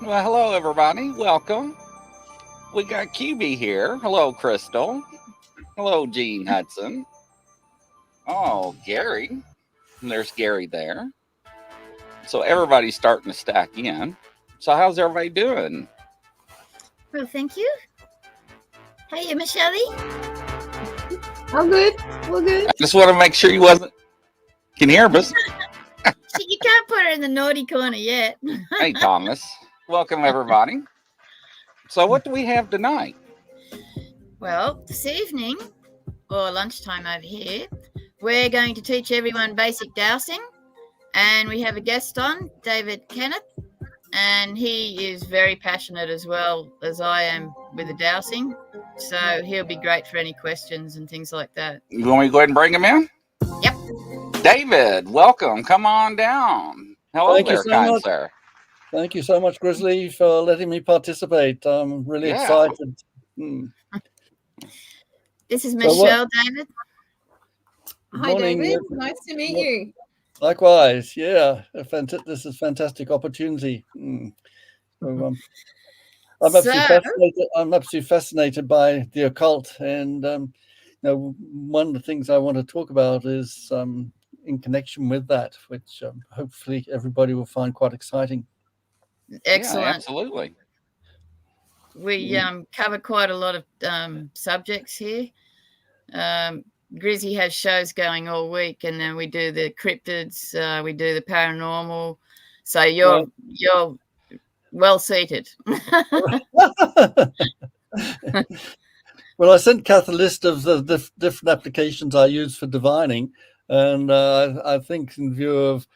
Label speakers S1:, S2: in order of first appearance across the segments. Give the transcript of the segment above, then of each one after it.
S1: Well, hello, everybody. Welcome. We got QB here. Hello, Crystal. Hello, Gene Hudson. Oh, Gary. And there's Gary there. So everybody's starting to stack in. So how's everybody doing?
S2: Well, thank you. Hey, Michelle.
S3: I'm good. We're good.
S1: I just want to make sure you wasn't can hear us.
S2: You can't put her in the naughty corner yet.
S1: Hey, Thomas. Welcome, everybody. So what do we have tonight?
S2: Well, this evening, or lunchtime over here, we're going to teach everyone basic dowsing. And we have a guest on, David Kenneth. And he is very passionate as well as I am with the dowsing. So he'll be great for any questions and things like that.
S1: You want me to go ahead and bring him in?
S2: Yep.
S1: David, welcome. Come on down. Hello
S4: Thank
S1: there,
S4: you so
S1: kind
S4: much.
S1: sir.
S4: Thank you so much, Grizzly, for letting me participate. I'm really excited.
S2: This is Michelle, David.
S3: Hi, David. Nice to meet you.
S4: Likewise, yeah. This is a fantastic opportunity. I'm absolutely fascinated by the occult, and one of the things I want to talk about is in connection with that, which hopefully everybody will find quite exciting.
S2: Excellent.
S1: Yeah, absolutely.
S2: We cover quite a lot of subjects here. Grizzly has shows going all week, and then we do the cryptids, we do the paranormal. So you're well seated.
S4: Well, I sent Cath a list of the different applications I use for divining, and I think in view of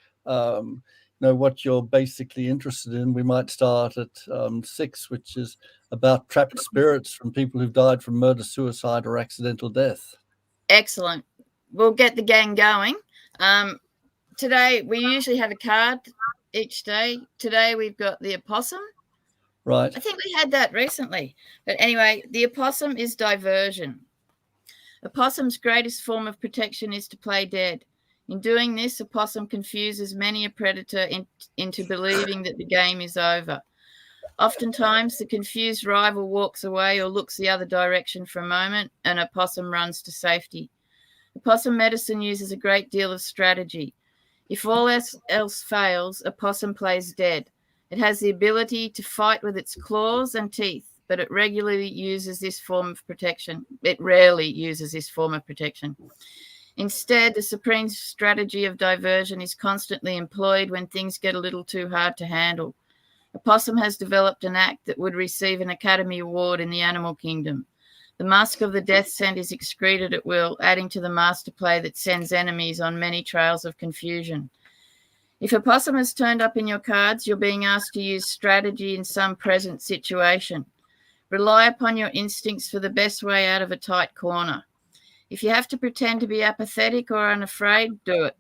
S4: what you're basically interested in, we might start at 6, which is about trapped spirits from people who've died from murder, suicide, or accidental death.
S2: Excellent. We'll get the gang going. Today, we usually have a card each day. Today, we've got the opossum.
S4: Right.
S2: I think we had that recently. But anyway, the opossum is diversion. Opossum's greatest form of protection is to play dead. In doing this, opossum confuses many a predator into believing that the game is over. Oftentimes, the confused rival walks away or looks the other direction for a moment, and opossum runs to safety. Opossum medicine uses a great deal of strategy. If all else fails, opossum plays dead. It has the ability to fight with its claws and teeth, but it rarely uses this form of protection. Instead, the supreme strategy of diversion is constantly employed when things get a little too hard to handle. Opossum has developed an act that would receive an Academy Award in the animal kingdom. The mask of the death scent is excreted at will, adding to the master play that sends enemies on many trails of confusion. If opossum has turned up in your cards, you're being asked to use strategy in some present situation. Rely upon your instincts for the best way out of a tight corner. If you have to pretend to be apathetic or unafraid, do it.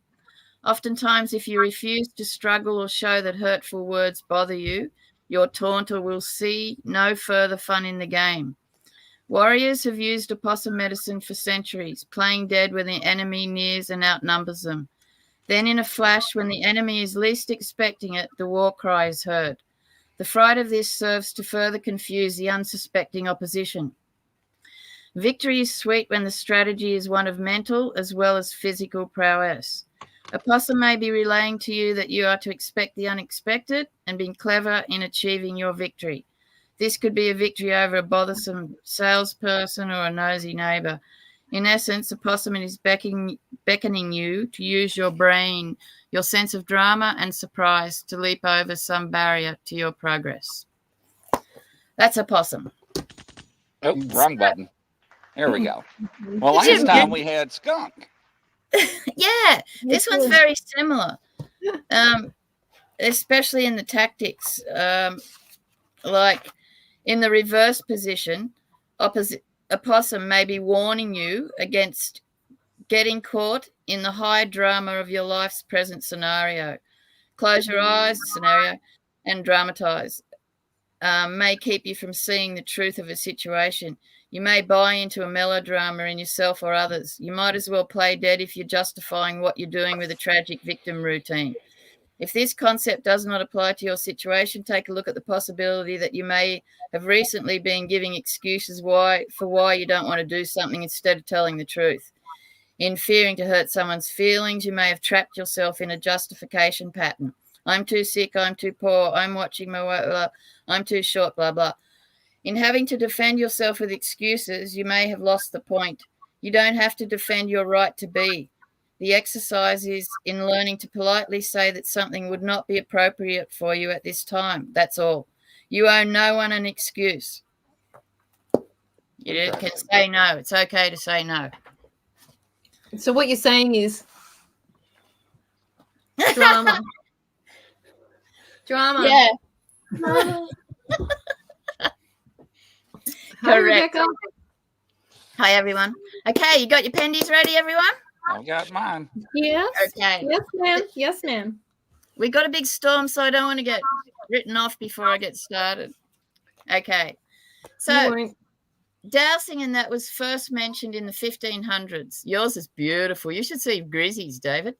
S2: Oftentimes, if you refuse to struggle or show that hurtful words bother you, your taunter will see no further fun in the game. Warriors have used opossum medicine for centuries, playing dead when the enemy nears and outnumbers them. Then in a flash, when the enemy is least expecting it, the war cry is heard. The fright of this serves to further confuse the unsuspecting opposition. Victory is sweet when the strategy is one of mental as well as physical prowess. Opossum may be relaying to you that you are to expect the unexpected and be clever in achieving your victory. This could be a victory over a bothersome salesperson or a nosy neighbor. In essence, opossum is beckoning you to use your brain, your sense of drama and surprise to leap over some barrier to your progress. That's opossum.
S1: Oh, wrong button. There we go. Well, last time we had skunk.
S2: Yeah, this one's very similar, especially in the tactics. Like in the reverse position, opossum may be warning you against getting caught in the high drama of your life's present scenario. Close your eyes, scenario, and dramatize. May keep you from seeing the truth of a situation. You may buy into a melodrama in yourself or others. You might as well play dead if you're justifying what you're doing with a tragic victim routine. If this concept does not apply to your situation, take a look at the possibility that you may have recently been giving excuses for why you don't want to do something instead of telling the truth. In fearing to hurt someone's feelings, you may have trapped yourself in a justification pattern. I'm too sick, I'm too poor, I'm watching my weight, I'm too short, blah, blah. In having to defend yourself with excuses, you may have lost the point. You don't have to defend your right to be. The exercise is in learning to politely say that something would not be appropriate for you at this time. That's all. You owe no one an excuse. You can say no. It's okay to say no.
S3: So what you're saying is drama. Drama.
S2: Yeah.
S3: Hi,
S2: Correct.
S3: Rebecca.
S2: Hi, everyone. Okay, you got your pendies ready, everyone?
S1: I've got mine.
S3: Yes.
S2: Okay.
S3: Yes, ma'am. Yes, ma'am.
S2: We got a big storm, so I don't want to get written off before I get started. Okay. So dowsing, and that was first mentioned in the 1500s. Yours is beautiful. You should see Grizzly's, David.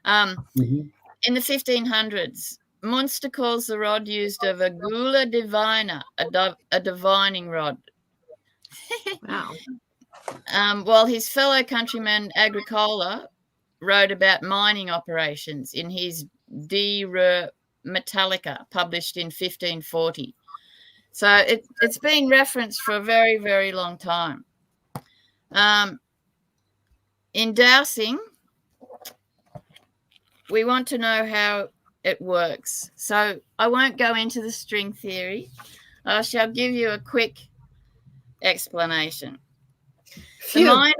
S2: In the 1500s, Munster calls the rod used of a gula divina, a divining rod.
S3: Wow.
S2: While his fellow countryman Agricola wrote about mining operations in his De Re Metallica, published in 1540. So it's been referenced for a very, very long time. In dowsing, we want to know how it works. So I won't go into the string theory. I shall give you a quick explanation. The mind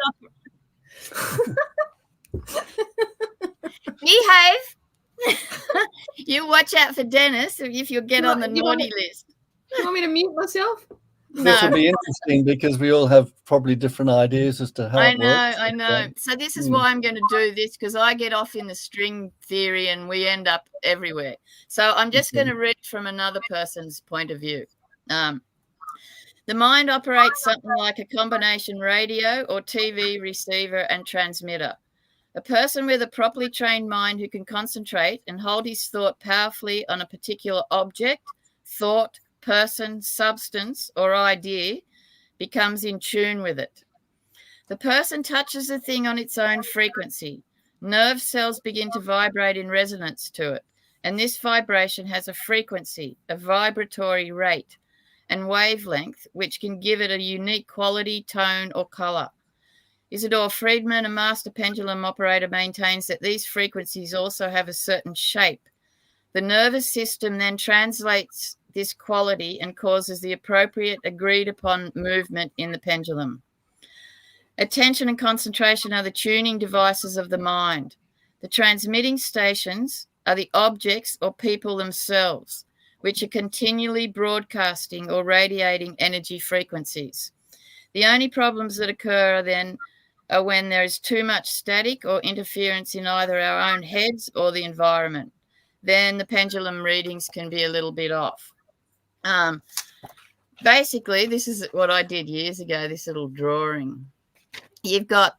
S2: behave. You watch out for Dennis if you get on the naughty list.
S3: You want me to mute myself?
S4: This will be interesting because we all have probably different ideas as to how it works.
S2: I know. So this is why I'm going to do this, because I get off in the string theory and we end up everywhere. So I'm just going to read from another person's point of view. The mind operates something like a combination radio or TV receiver and transmitter. A person with a properly trained mind who can concentrate and hold his thought powerfully on a particular object, thought, person, substance, or idea becomes in tune with it. The person touches the thing on its own frequency. Nerve cells begin to vibrate in resonance to it, and this vibration has a frequency, a vibratory rate, and wavelength, which can give it a unique quality, tone, or color. Isidore Friedman, a master pendulum operator, maintains that these frequencies also have a certain shape. The nervous system then translates this quality and causes the appropriate agreed-upon movement in the pendulum. Attention and concentration are the tuning devices of the mind. The transmitting stations are the objects or people themselves, which are continually broadcasting or radiating energy frequencies. The only problems that occur are when there is too much static or interference in either our own heads or the environment. Then the pendulum readings can be a little bit off. Basically, this is what I did years ago, this little drawing. You've got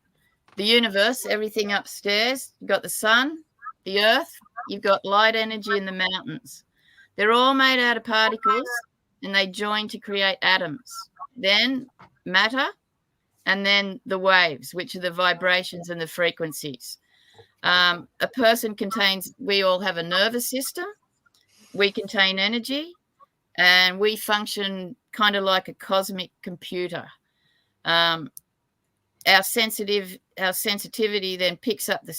S2: the universe, everything upstairs. You've got the sun, the earth. You've got light energy in the mountains. They're all made out of particles, and they join to create atoms. Then matter, and then the waves, which are the vibrations and the frequencies. A person we all have a nervous system. We contain energy, and we function kind of like a cosmic computer. Our sensitivity then picks up the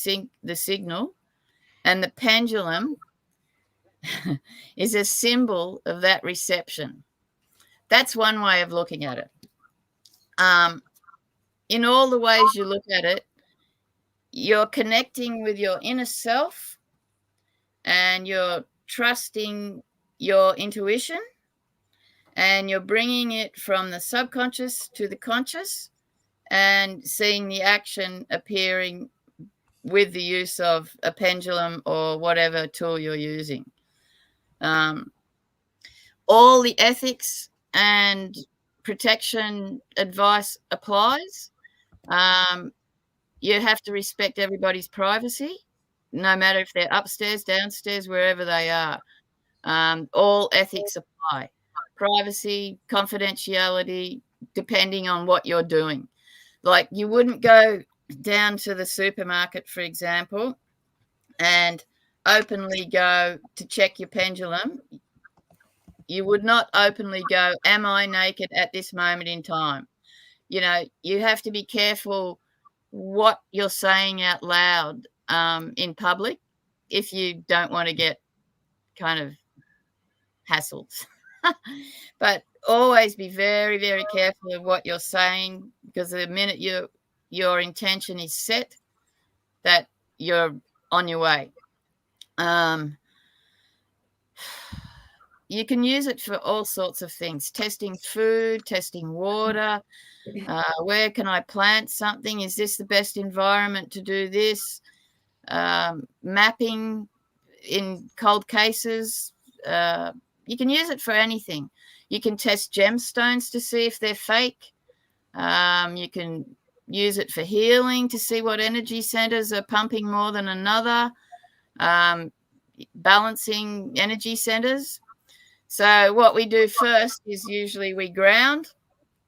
S2: signal, and the pendulum is a symbol of that reception. That's one way of looking at it. In all the ways you look at it, you're connecting with your inner self, and you're trusting your intuition, and you're bringing it from the subconscious to the conscious and seeing the action appearing with the use of a pendulum or whatever tool you're using. All the ethics and protection advice applies. You have to respect everybody's privacy. no matter if they're upstairs, downstairs, wherever they are. All ethics apply. Privacy, confidentiality, depending on what you're doing. Like, you wouldn't go down to the supermarket, for example, and openly go to check your pendulum. You would not openly go, am I naked at this moment in time? You know, you have to be careful what you're saying out loud in public if you don't want to get kind of hassled. But always be very, very careful of what you're saying, because the minute your intention is set, that you're on your way. You can use it for all sorts of things: testing food, testing water. Where can I plant something? Is this the best environment to do this? Mapping in cold cases. You can use it for anything. You can test gemstones to see if they're fake. You can use it for healing to see what energy centers are pumping more than another. Balancing energy centers. So what we do first is usually we ground,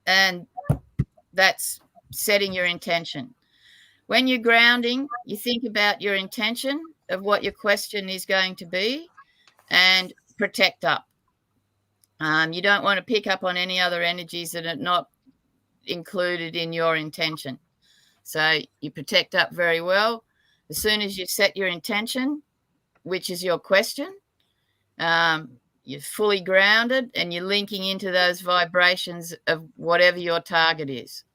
S2: and that's setting your intention. When you're grounding, you think about your intention of what your question is going to be and protect up. You don't want to pick up on any other energies that are not included in your intention. So you protect up very well. As soon as you set your intention, which is your question, you're fully grounded and you're linking into those vibrations of whatever your target is.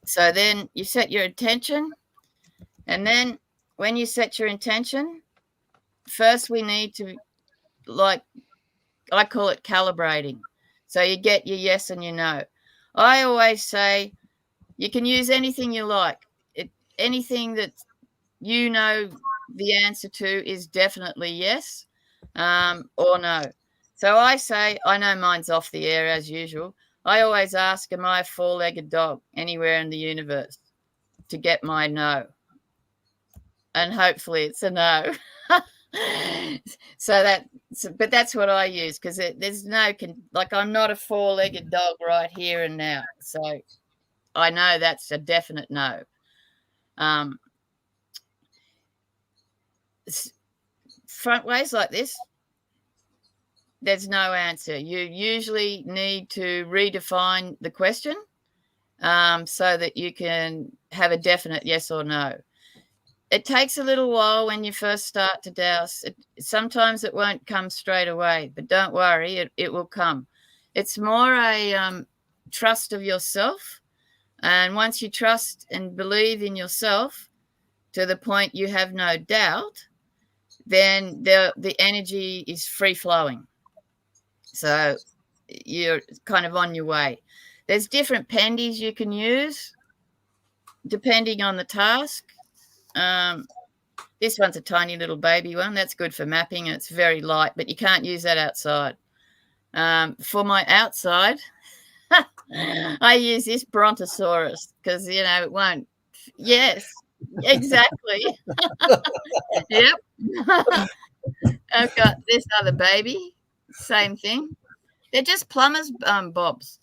S2: So then you set your intention, and then when you set your intention, first we need to, like, I call it calibrating. So you get your yes and your no. I always say you can use anything you like. Anything that you know the answer to is definitely yes or no. So I say, I know mine's off the air as usual. I always ask, am I a four-legged dog anywhere in the universe, to get my no. And hopefully it's a no. But that's what I use, because there's no, like, I'm not a four-legged dog right here and now. So I know that's a definite no. Front ways like this, there's no answer. You usually need to redefine the question so that you can have a definite yes or no. It takes a little while when you first start to dowse. Sometimes it won't come straight away, but don't worry, it will come. It's more a trust of yourself. And once you trust and believe in yourself to the point you have no doubt, then the energy is free flowing. So you're kind of on your way. There's different pendies you can use depending on the task. This one's a tiny little baby one. That's good for mapping, and it's very light, but you can't use that outside. For my outside, I use this brontosaurus because, you know, it won't. Yes, exactly. Yep. I've got this other baby. Same thing. They're just plumber's bobs.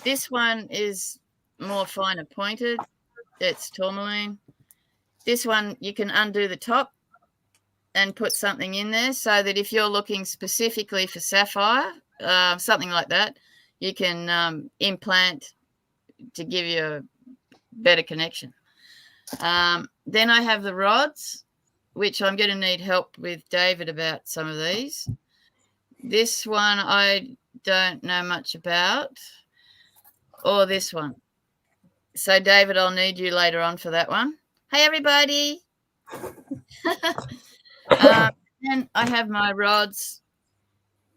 S2: This one is more finer pointed. It's tourmaline. This one, you can undo the top and put something in there so that if you're looking specifically for sapphire, something like that, you can implant to give you a better connection. Then I have the rods, which I'm going to need help with David about some of these. This one I don't know much about, or this one. So, David, I'll need you later on for that one. Hey, everybody. Then I have my rods.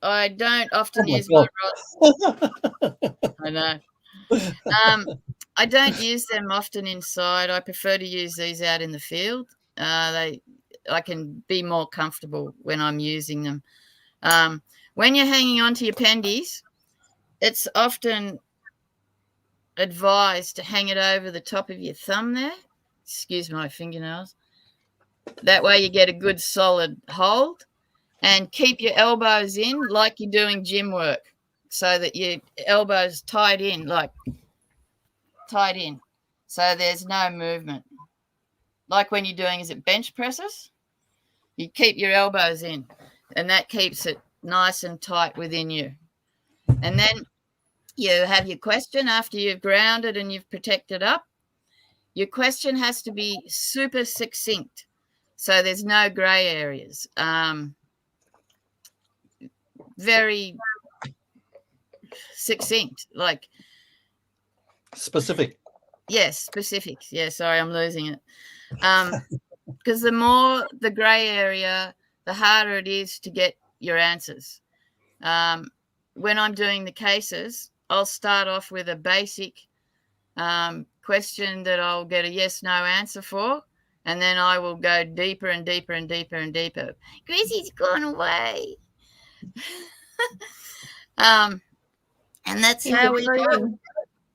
S2: I don't often use my rods. I know. I don't use them often inside. I prefer to use these out in the field. I can be more comfortable when I'm using them. When you're hanging on to your pendies, it's often advised to hang it over the top of your thumb there, excuse my fingernails. That way you get a good solid hold, and keep your elbows in like you're doing gym work, so that your elbows tied in, so there's no movement. Like when you're doing, is it bench presses? You keep your elbows in, and that keeps it nice and tight within you. And then you have your question after you've grounded and you've protected up. Your question has to be super succinct, so there's no grey areas. Very succinct, like
S4: specific.
S2: Yes, specific. Yeah, sorry, I'm losing it. Because the more the grey area, the harder it is to get your answers. When I'm doing the cases, I'll start off with a basic question that I'll get a yes/no answer for, and then I will go deeper and deeper and deeper and deeper. Grizzly's gone away. And that's how we go,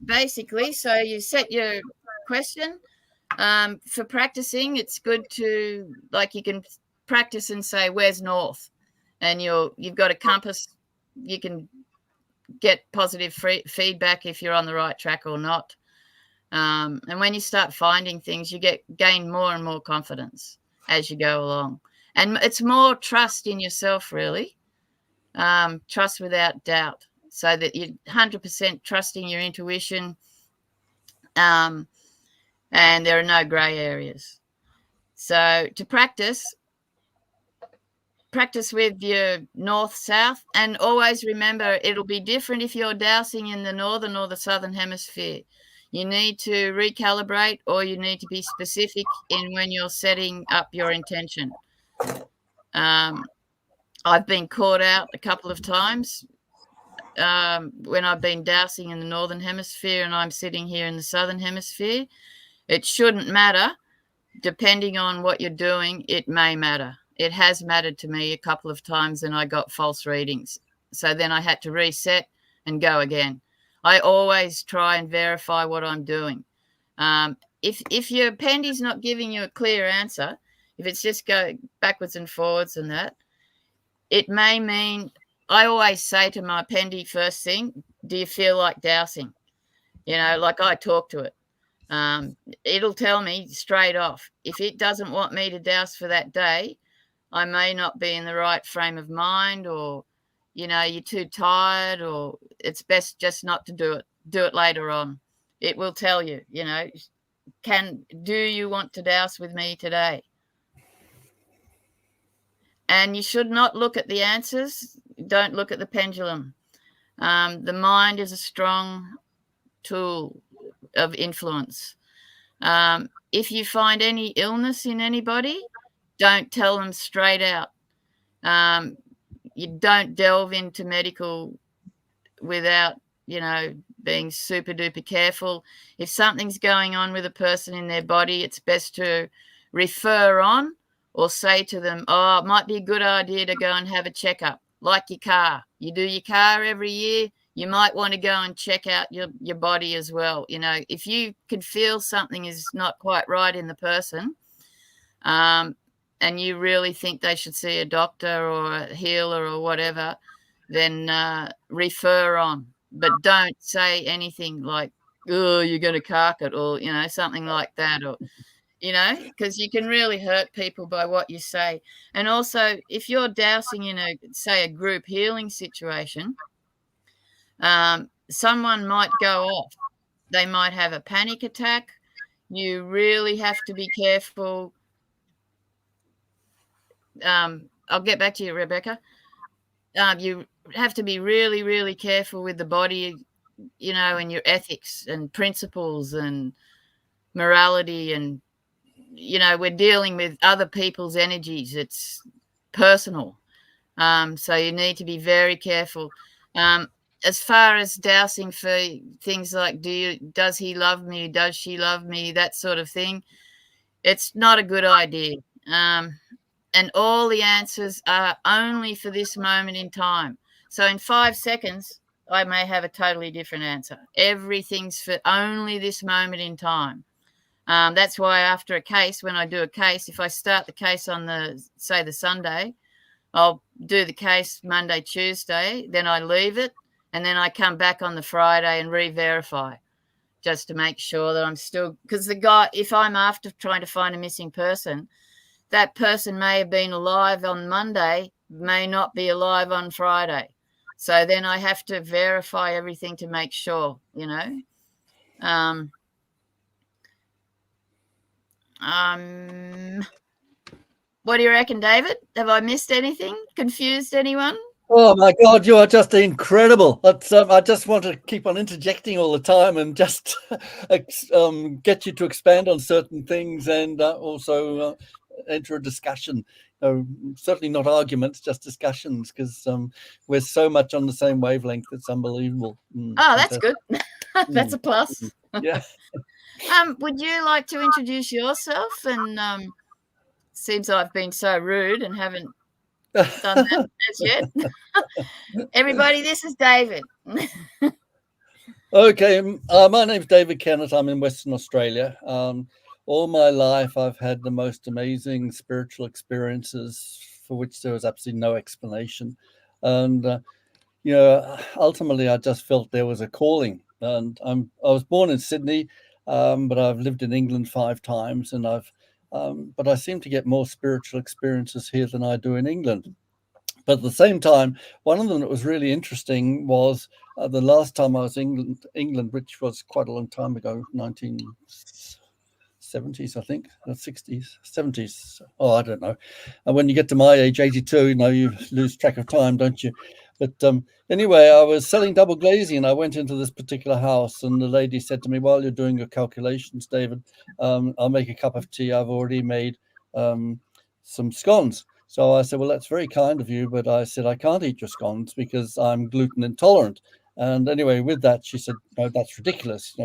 S2: basically. So you set your question. For practicing, it's good to, like, you can practice and say, where's north? And you've got a compass. You can get positive feedback if you're on the right track or not. And when you start finding things, you gain more and more confidence as you go along. And it's more trust in yourself, really. Trust without doubt, so that you're 100% trusting your intuition. And there are no grey areas. So to practice with your north-south, and always remember it'll be different if you're dowsing in the northern or the southern hemisphere. You need to recalibrate, or you need to be specific in when you're setting up your intention. I've been caught out a couple of times when I've been dowsing in the northern hemisphere and I'm sitting here in the southern hemisphere. It shouldn't matter. Depending on what you're doing, it may matter. It has mattered to me a couple of times, and I got false readings. So then I had to reset and go again. I always try and verify what I'm doing. If your pendy's not giving you a clear answer, if it's just go backwards and forwards and that, it may mean, I always say to my pendy first thing, do you feel like dowsing? Like I talk to it. It'll tell me straight off. If it doesn't want me to douse for that day, I may not be in the right frame of mind, or, you're too tired, or it's best just not to do it. Do it later on. It will tell you, do you want to douse with me today? And you should not look at the answers. Don't look at the pendulum. The mind is a strong tool of influence. If you find any illness in anybody, don't tell them straight out. You don't delve into medical without, being super duper careful. If something's going on with a person in their body, it's best to refer on, or say to them, oh, it might be a good idea to go and have a checkup, like your car. You do your car every year, you might want to go and check out your body as well. If you can feel something is not quite right in the person, and you really think they should see a doctor or a healer or whatever, then refer on. But don't say anything like, oh, you're going to cark it, or, something like that, or, because you can really hurt people by what you say. And also, if you're dowsing in a group healing situation, someone might go off. They might have a panic attack. You really have to be careful. I'll get back to you, Rebecca. You have to be really, really careful with the body, and your ethics and principles and morality. And, we're dealing with other people's energies. It's personal. So you need to be very careful. As far as dowsing for things like, does he love me? Does she love me? That sort of thing. It's not a good idea. And all the answers are only for this moment in time. So in 5 seconds, I may have a totally different answer. Everything's for only this moment in time. That's why after a case, when I do a case, if I start the case on the Sunday, I'll do the case Monday, Tuesday, then I leave it, and then I come back on the Friday and re-verify just to make sure that I'm still, because the guy, if I'm after trying to find a missing person, that person may have been alive on Monday, may not be alive on Friday. So then I have to verify everything to make sure, you know. What do you reckon, David? Have I missed anything? Confused anyone?
S4: Oh my God, you are just incredible. I just want to keep on interjecting all the time and just get you to expand on certain things and also enter a discussion. Certainly not arguments, just discussions, because we're so much on the same wavelength. It's unbelievable.
S2: Oh, that's good. That's a plus.
S4: Yeah.
S2: Would you like to introduce yourself? And seems I've been so rude and haven't done that as yet. Everybody, this is David.
S4: Okay, my name's David Kennett. I'm in Western Australia. All my life, I've had the most amazing spiritual experiences for which there was absolutely no explanation. And, ultimately, I just felt there was a calling. And I was born in Sydney, but I've lived in England 5 times, and but I seem to get more spiritual experiences here than I do in England. But at the same time, one of them that was really interesting was the last time I was in England, which was quite a long time ago, 1970s, I think, 60s, 70s. Oh, I don't know. And when you get to my age, 82, you lose track of time, don't you? But anyway, I was selling double glazing, and I went into this particular house, and the lady said to me, "While you're doing your calculations, David, I'll make a cup of tea. I've already made some scones." So I said, "Well, that's very kind of you, but I said I can't eat your scones because I'm gluten intolerant." And anyway, with that, she said, "No, that's ridiculous.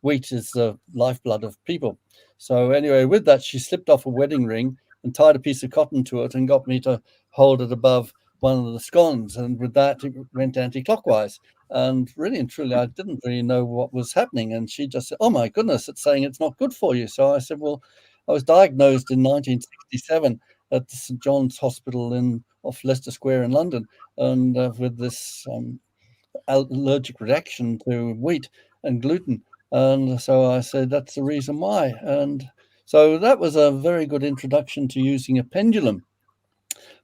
S4: Wheat is the lifeblood of people." So anyway, with that, she slipped off a wedding ring and tied a piece of cotton to it and got me to hold it above one of the scones. And with that, it went anti-clockwise. And really and truly, I didn't really know what was happening. And she just said, "Oh my goodness, it's saying it's not good for you." So I said, "Well, I was diagnosed in 1967 at the St. John's Hospital off Leicester Square in London, and with this allergic reaction to wheat and gluten." And so I said, "That's the reason why." And so that was a very good introduction to using a pendulum.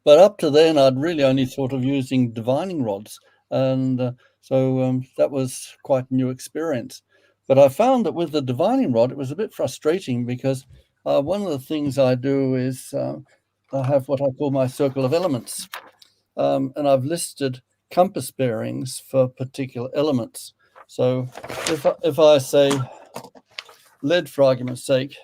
S4: But up to then, I'd really only thought of using divining rods. And so that was quite a new experience. But I found that with the divining rod, it was a bit frustrating because one of the things I do is I have what I call my circle of elements. And I've listed compass bearings for particular elements. So if I say lead, for argument's sake,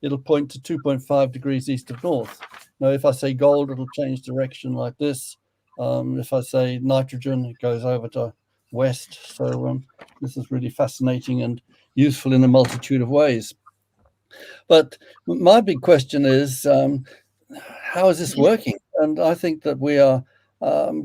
S4: it'll point to 2.5 degrees east of north. Now, if I say gold, it'll change direction like this. If I say nitrogen, it goes over to west. So this is really fascinating and useful in a multitude of ways. But my big question is, how is this working? And I think that we are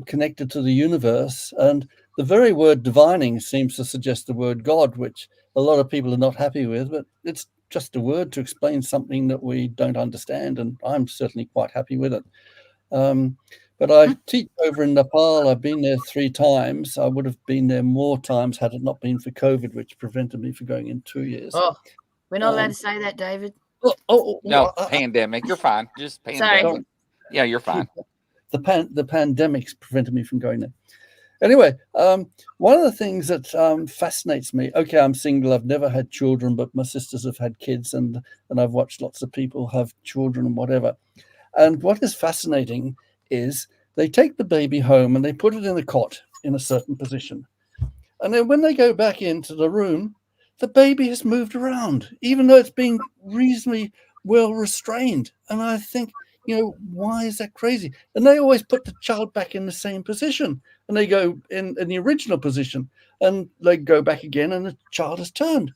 S4: connected to the universe. And the very word divining seems to suggest the word God, which a lot of people are not happy with, but it's just a word to explain something that we don't understand. And I'm certainly quite happy with it. But I teach over in Nepal. I've been there 3 times. I would have been there more times had it not been for COVID, which prevented me from going in 2 years.
S2: Oh, we're not allowed to say that, David.
S1: No, pandemic. You're fine. Just pandemic.
S2: Sorry.
S1: Yeah, you're fine.
S4: The pandemic's prevented me from going there. Anyway, one of the things that fascinates me, okay, I'm single, I've never had children, but my sisters have had kids, and I've watched lots of people have children and whatever. And what is fascinating is they take the baby home and they put it in a cot in a certain position. And then when they go back into the room, the baby has moved around, even though it's been reasonably well restrained. And I think, why is that crazy? And they always put the child back in the same position, and they go in the original position, and they go back again, and the child has turned.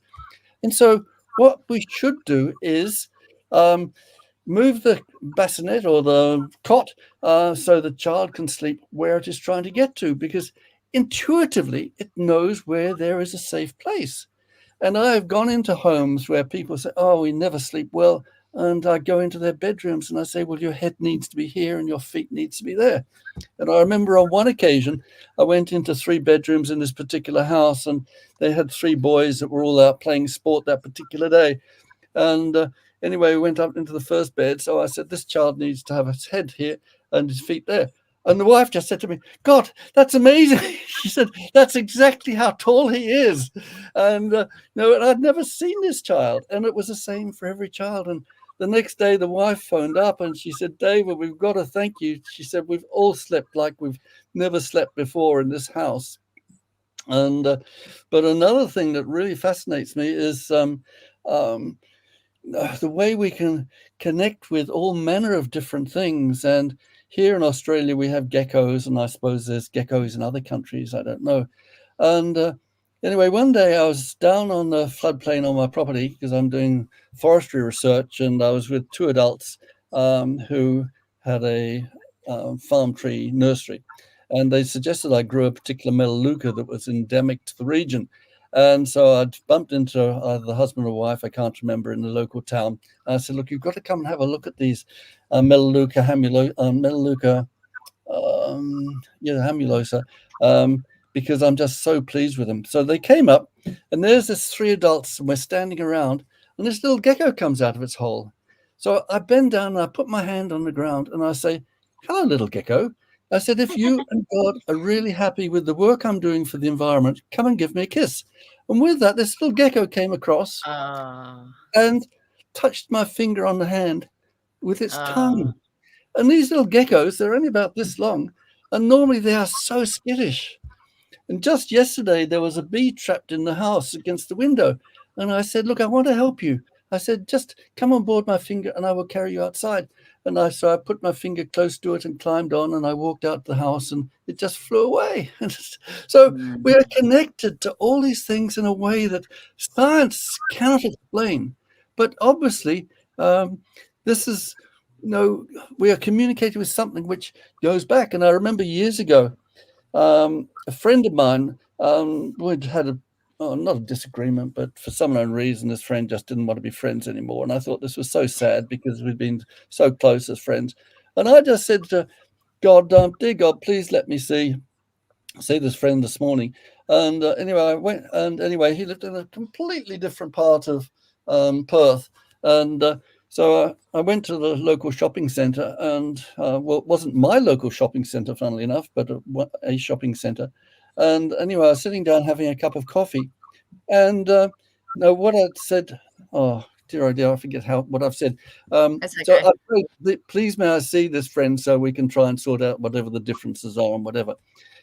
S4: And so what we should do is move the bassinet or the cot so the child can sleep where it is trying to get to, because intuitively it knows where there is a safe place. And I have gone into homes where people say, oh, we never sleep well. And I go into their bedrooms and I say, well, your head needs to be here and your feet needs to be there. And I remember on one occasion, I went into 3 bedrooms in this particular house, and they had 3 boys that were all out playing sport that particular day. And anyway, we went up into the first bed. So I said, this child needs to have his head here and his feet there. And the wife just said to me, God, that's amazing. She said, that's exactly how tall he is. And I'd never seen this child. And it was the same for every child. And the next day, the wife phoned up and she said, David, we've got to thank you. She said, we've all slept like we've never slept before in this house. And but another thing that really fascinates me is the way we can connect with all manner of different things. And here in Australia, we have geckos, and I suppose there's geckos in other countries. I don't know. And anyway, one day I was down on the floodplain on my property because I'm doing forestry research, and I was with 2 adults who had a farm tree nursery, and they suggested I grew a particular melaleuca that was endemic to the region. And so I'd bumped into either the husband or wife, I can't remember, in the local town. And I said, look, you've got to come and have a look at these melaleuca hamulosa, because I'm just so pleased with them. So they came up, and there's this 3 adults, and we're standing around, and this little gecko comes out of its hole. So I bend down and I put my hand on the ground and I say, hello, little gecko. I said, if you and God are really happy with the work I'm doing for the environment, come and give me a kiss. And with that, this little gecko came across and touched my finger on the hand with its tongue. And these little geckos, they're only about this long, and normally they are so skittish. And just yesterday, there was a bee trapped in the house against the window. And I said, look, I want to help you. I said, just come on board my finger and I will carry you outside. And so I put my finger close to it and climbed on, and I walked out the house, and it just flew away. So we are connected to all these things in a way that science cannot explain. But obviously, this is, we are communicating with something which goes back. And I remember years ago, a friend of mine, we'd had not a disagreement, but for some unknown reason, this friend just didn't want to be friends anymore. And I thought this was so sad because we'd been so close as friends. And I just said to God, dear God, please let me see this friend this morning. And anyway, I went, and anyway, he lived in a completely different part of Perth. And so I went to the local shopping centre, and well, it wasn't my local shopping centre, funnily enough, but a shopping centre. And anyway, I was sitting down having a cup of coffee, and what I'd said, oh dear, I forget what I've said.
S2: That's okay.
S4: So I prayed, please may I see this friend so we can try and sort out whatever the differences are and whatever.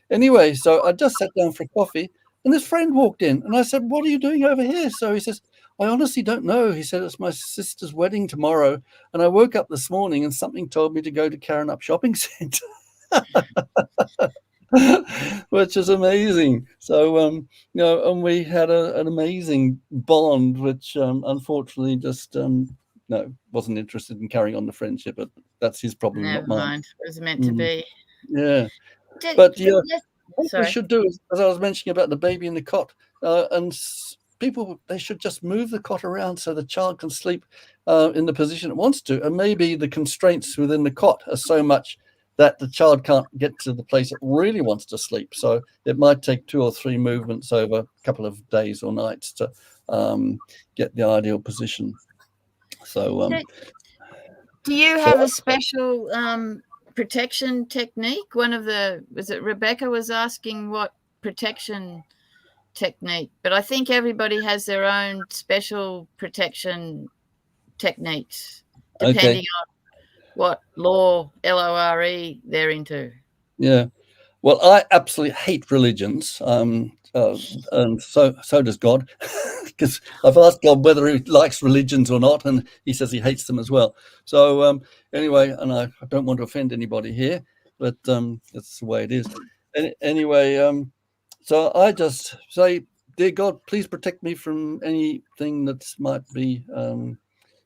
S4: Anyway, so I just sat down for coffee, and this friend walked in, and I said, what are you doing over here? So he says, I honestly don't know. He said, it's my sister's wedding tomorrow, and I woke up this morning and something told me to go to Karrinyup Shopping Centre. Which is amazing. So and we had an amazing bond, which unfortunately just wasn't interested in carrying on the friendship, but that's his problem,
S2: Never
S4: not mine.
S2: mind. It was meant to be.
S4: Yeah. But what we should do is, as I was mentioning about the baby in the cot, and people, they should just move the cot around so the child can sleep in the position it wants to, and maybe the constraints within the cot are so much that the child can't get to the place it really wants to sleep. So it might take 2 or 3 movements over a couple of days or nights to get the ideal position. So
S2: do you have a special protection technique? Was it Rebecca was asking what protection technique, but I think everybody has their own special protection techniques depending on what lore they're into. Yeah.
S4: Well, I absolutely hate religions. And so does God, because I've asked God whether he likes religions or not, and he says he hates them as well. So anyway, and I don't want to offend anybody here, but that's the way it is. Anyway, so I just say, dear God, please protect me from anything that might be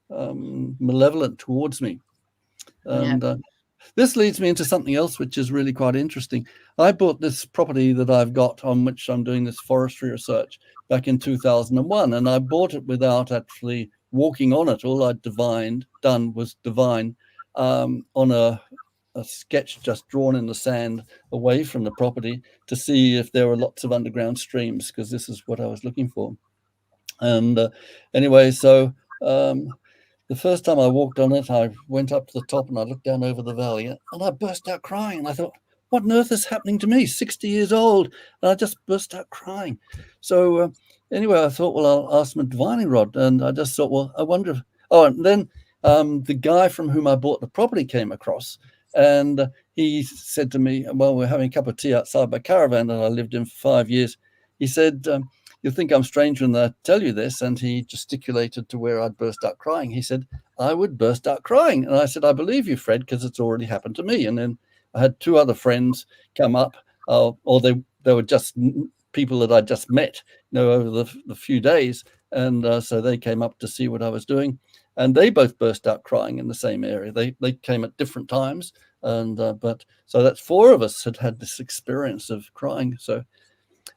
S4: malevolent towards me. And this leads me into something else, which is really quite interesting. I bought this property that I've got on which I'm doing this forestry research. back in 2001, and I bought it without actually walking on it. All I'd done was divine on a sketch just drawn in the sand away from the property to see if there were lots of underground streams, because this is what I was looking for. And anyway, so the first time I walked on it, I went up to the top and I looked down over the valley and I burst out crying. And I thought, what on earth is happening to me? 60 years old. And I just burst out crying. So anyway, I thought, well, I'll ask my divining rod. And I just thought, well, I wonder if... Oh, and then the guy from whom I bought the property came across, and he said to me, well, we're having a cup of tea outside my caravan that I lived in for 5 years. He said, you'll think I'm strange when I tell you this. And he gesticulated to where I'd burst out crying. He said, I would burst out crying. And I said, I believe you, Fred, because it's already happened to me. And then I had two other friends come up, or they were just people that I just met, over the few days. And so they came up to see what I was doing. And they both burst out crying in the same area. They came at different times. And but so that's four of us had this experience of crying. So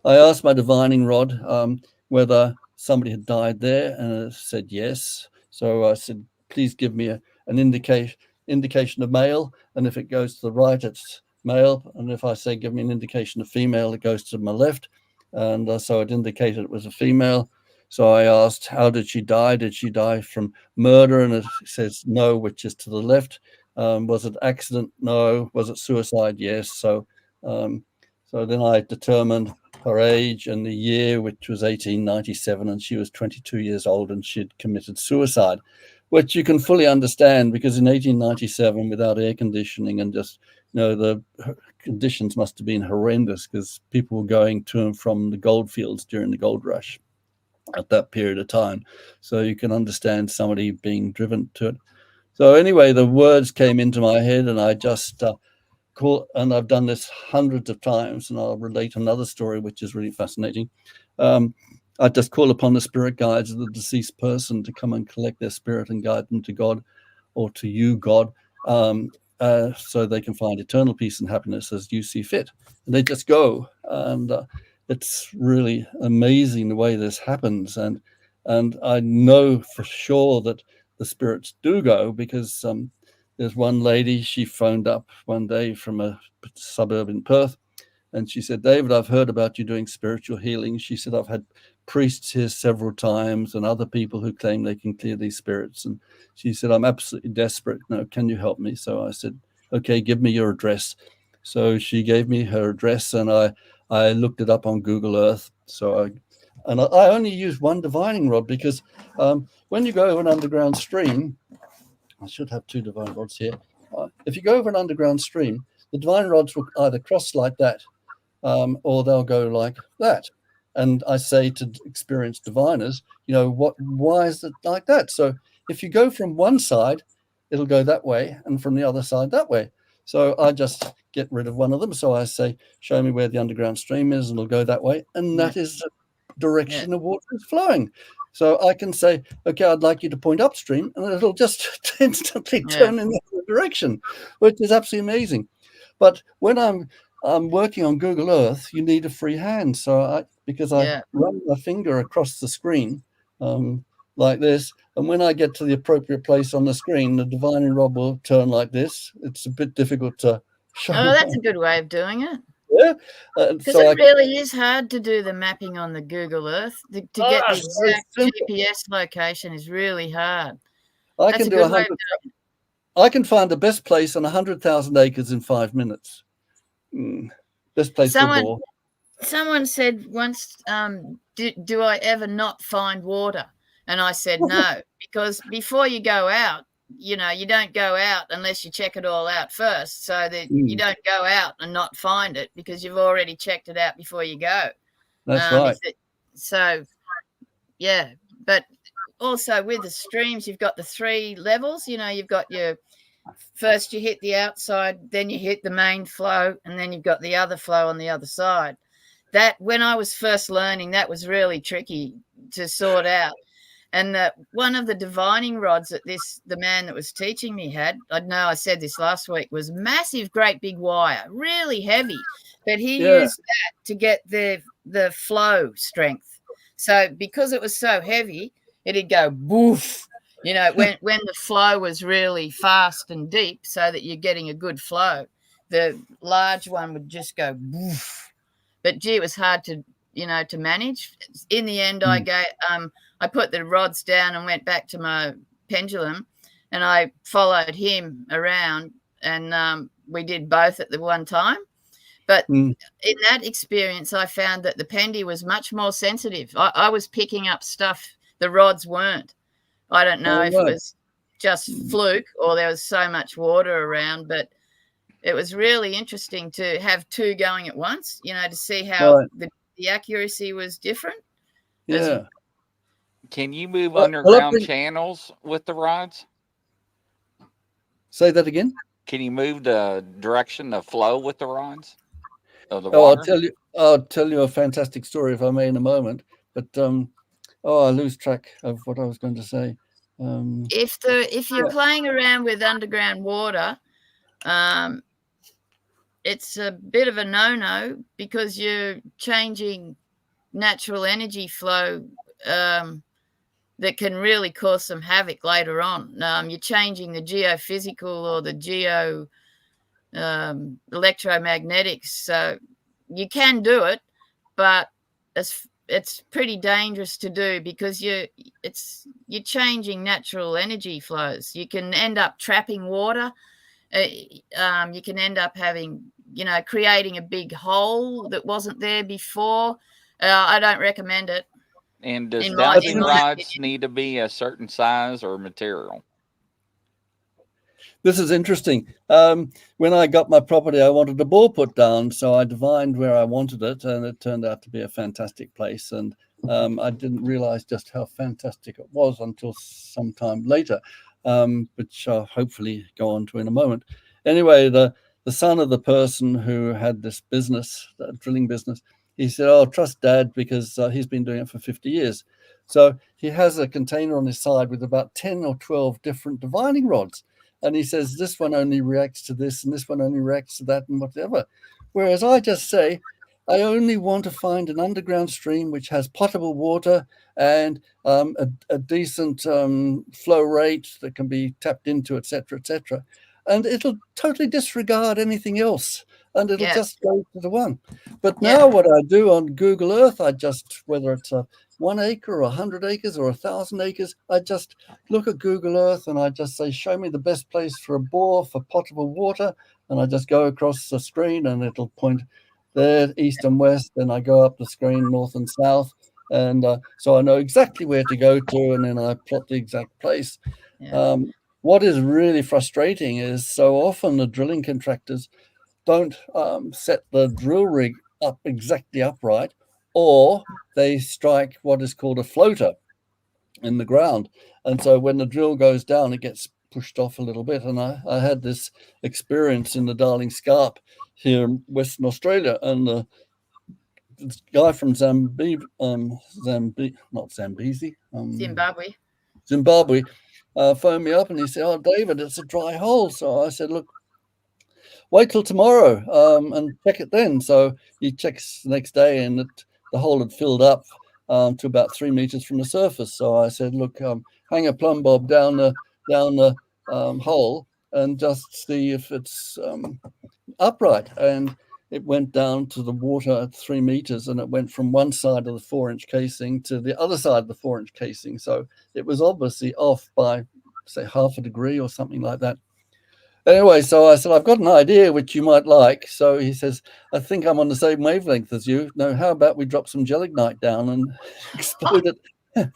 S4: I asked my divining rod whether somebody had died there, and it said yes. So I said, please give me an indication of male, and if it goes to the right, it's male, and if I say give me an indication of female, it goes to my left. And so it indicated it was a female. So I asked, how did she die? Did she die from murder? And it says no, which is to the left. Was it accident? No. Was it suicide? Yes. So then I determined her age and the year, which was 1897, and she was 22 years old, and she'd committed suicide, which you can fully understand, because in 1897, without air conditioning and just, the conditions must have been horrendous, because people were going to and from the gold fields during the gold rush at that period of time. So you can understand somebody being driven to it. So anyway, the words came into my head, and I just and I've done this hundreds of times, and I'll relate another story which is really fascinating. I just call upon the spirit guides of the deceased person to come and collect their spirit and guide them to God, or to you, God, so they can find eternal peace and happiness as you see fit. And they just go, and it's really amazing the way this happens. And I know for sure that the spirits do go, because there's one lady, she phoned up one day from a suburb in Perth, and she said, David, I've heard about you doing spiritual healing. She said, I've had priests here several times and other people who claim they can clear these spirits. And she said, I'm absolutely desperate. No, can you help me? So I said, okay, give me your address. So she gave me her address, and I looked it up on Google Earth. So I only use one divining rod, because when you go over an underground stream, I should have two divining rods here. If you go over an underground stream, the divining rods will either cross like that, or they'll go like that. And I say to experienced diviners, why is it like that? So if you go from one side, it'll go that way, and from the other side that way. So I just get rid of one of them. So I say, show me where the underground stream is, and it'll go that way. And that is the direction the water is flowing. So I can say, okay, I'd like you to point upstream, and it'll just instantly turn in the other direction, which is absolutely amazing. But when I'm working on Google Earth, you need a free hand. So I run my finger across the screen like this, and when I get to the appropriate place on the screen, the divining rod will turn like this. It's a bit difficult to show.
S2: Oh, that's a good way of doing it.
S4: Yeah,
S2: because it really is hard to do the mapping on the Google Earth. To get the exact GPS location is really hard.
S4: I can do 100. I can find the best place on 100,000 acres in 5 minutes. Best place for bore.
S2: Someone said once, do I ever not find water? And I said no, because before you go out, you don't go out unless you check it all out first, so that you don't go out and not find it, because you've already checked it out before you go.
S4: That's right.
S2: So, yeah. But also with the streams, you've got the 3 levels. You've got first you hit the outside, then you hit the main flow, and then you've got the other flow on the other side. That, when I was first learning, that was really tricky to sort out. And one of the divining rods that the man that was teaching me had, I know I said this last week, was massive, great big wire, really heavy. But he used that to get the flow strength. So because it was so heavy, it'd go boof, you know, when the flow was really fast and deep, so that you're getting a good flow. The large one would just go boof. But gee, it was hard to, you know, to manage. In the end, I put the rods down and went back to my pendulum, and I followed him around, and we did both at the one time. But in that experience, I found that the pendy was much more sensitive. I was picking up stuff the rods weren't. I don't know if it was just fluke or there was so much water around, but it was really interesting to have two going at once, you know, to see how the accuracy was different.
S4: Yeah.
S1: Can you move underground channels with the rods?
S4: Say that again.
S1: Can you move the direction of flow with the rods of the water?
S4: I'll tell you a fantastic story, if I may, in a moment. But I lose track of what I was going to say.
S2: If you're playing around with underground water, it's a bit of a no-no, because you're changing natural energy flow that can really cause some havoc later on. You're changing the geophysical or the electromagnetics. So you can do it, but it's pretty dangerous to do, because you're changing natural energy flows. You can end up trapping water. You can end up having, you know, creating a big hole that wasn't there before. I don't recommend it.
S1: And does dowsing rods need to be a certain size or material?
S4: This is interesting. When I got my property, I wanted a bore put down, so I divined where I wanted it, and it turned out to be a fantastic place. And I didn't realize just how fantastic it was until some time later, which I'll hopefully go on to in a moment. Anyway, the son of the person who had this business, the drilling business, he said, "Oh, trust Dad, because he's been doing it for 50 years. So he has a container on his side with about 10 or 12 different divining rods. And he says, this one only reacts to this, and this one only reacts to that, and whatever. Whereas I just say, I only want to find an underground stream which has potable water and a decent flow rate that can be tapped into, etc., etc. And it'll totally disregard anything else, and it'll just go to the one. But now what I do on Google Earth, I just, whether it's 1 acre or 100 acres or 1,000 acres, I just look at Google Earth and I just say, show me the best place for a bore for potable water. And I just go across the screen and it'll point there, east and west. And I go up the screen, north and south. And so I know exactly where to go to, and then I plot the exact place.
S2: Yeah.
S4: What is really frustrating is so often the drilling contractors don't set the drill rig up exactly upright, or they strike what is called a floater in the ground. And so when the drill goes down, it gets pushed off a little bit. And I had this experience in the Darling Scarp here in Western Australia. And this guy from Zimbabwe, phoned me up and he said, "Oh, David, it's a dry hole." So I said, "Look, wait till tomorrow and check it then." So he checks the next day, and the hole had filled up to about 3 meters from the surface. So I said, "Look, hang a plumb bob down the hole and just see if it's upright." And it went down to the water at 3 meters, and it went from one side of the 4-inch casing to the other side of the 4-inch casing. So it was obviously off by, say, 0.5 degree or something like that. Anyway, so I said, "I've got an idea which you might like." So he says, "I think I'm on the same wavelength as you. No, how about we drop some gelignite down and explode it at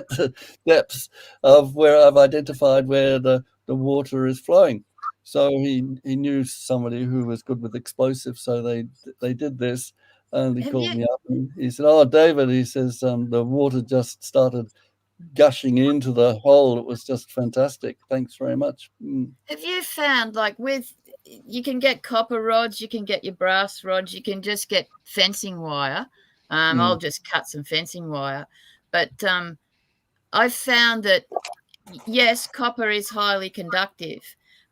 S4: the depths of where I've identified where the water is flowing." So he knew somebody who was good with explosives, so they did this, and he called me up and he said, "Oh, David," he says, "the water just started gushing into the hole. It was just fantastic. Thanks very much."
S2: Have you found, like, you can get copper rods, you can get your brass rods, you can just get fencing wire. I'll just cut some fencing wire. But I've found that, yes, copper is highly conductive,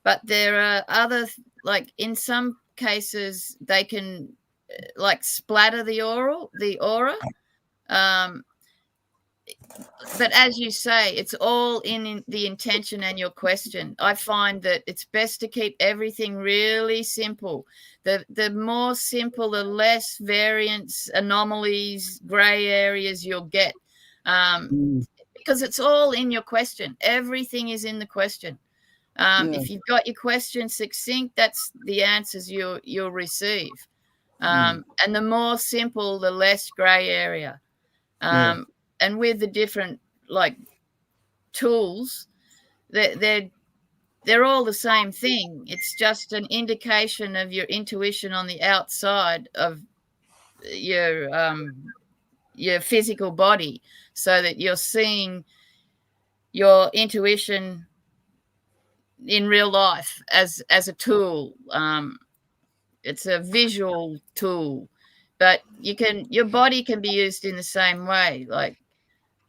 S2: but there are other, like in some cases, they can like splatter the aura. But as you say, it's all in the intention and your question. I find that it's best to keep everything really simple. The more simple, the less variance, anomalies, gray areas you'll get. Because it's all in your question. Everything is in the question. If you've got your question succinct, that's the answers you'll receive. And the more simple, the less gray area. And with the different like tools, they're all the same thing. It's just an indication of your intuition on the outside of your physical body, so that you're seeing your intuition in real life as a tool. It's a visual tool, but your body can be used in the same way. Like,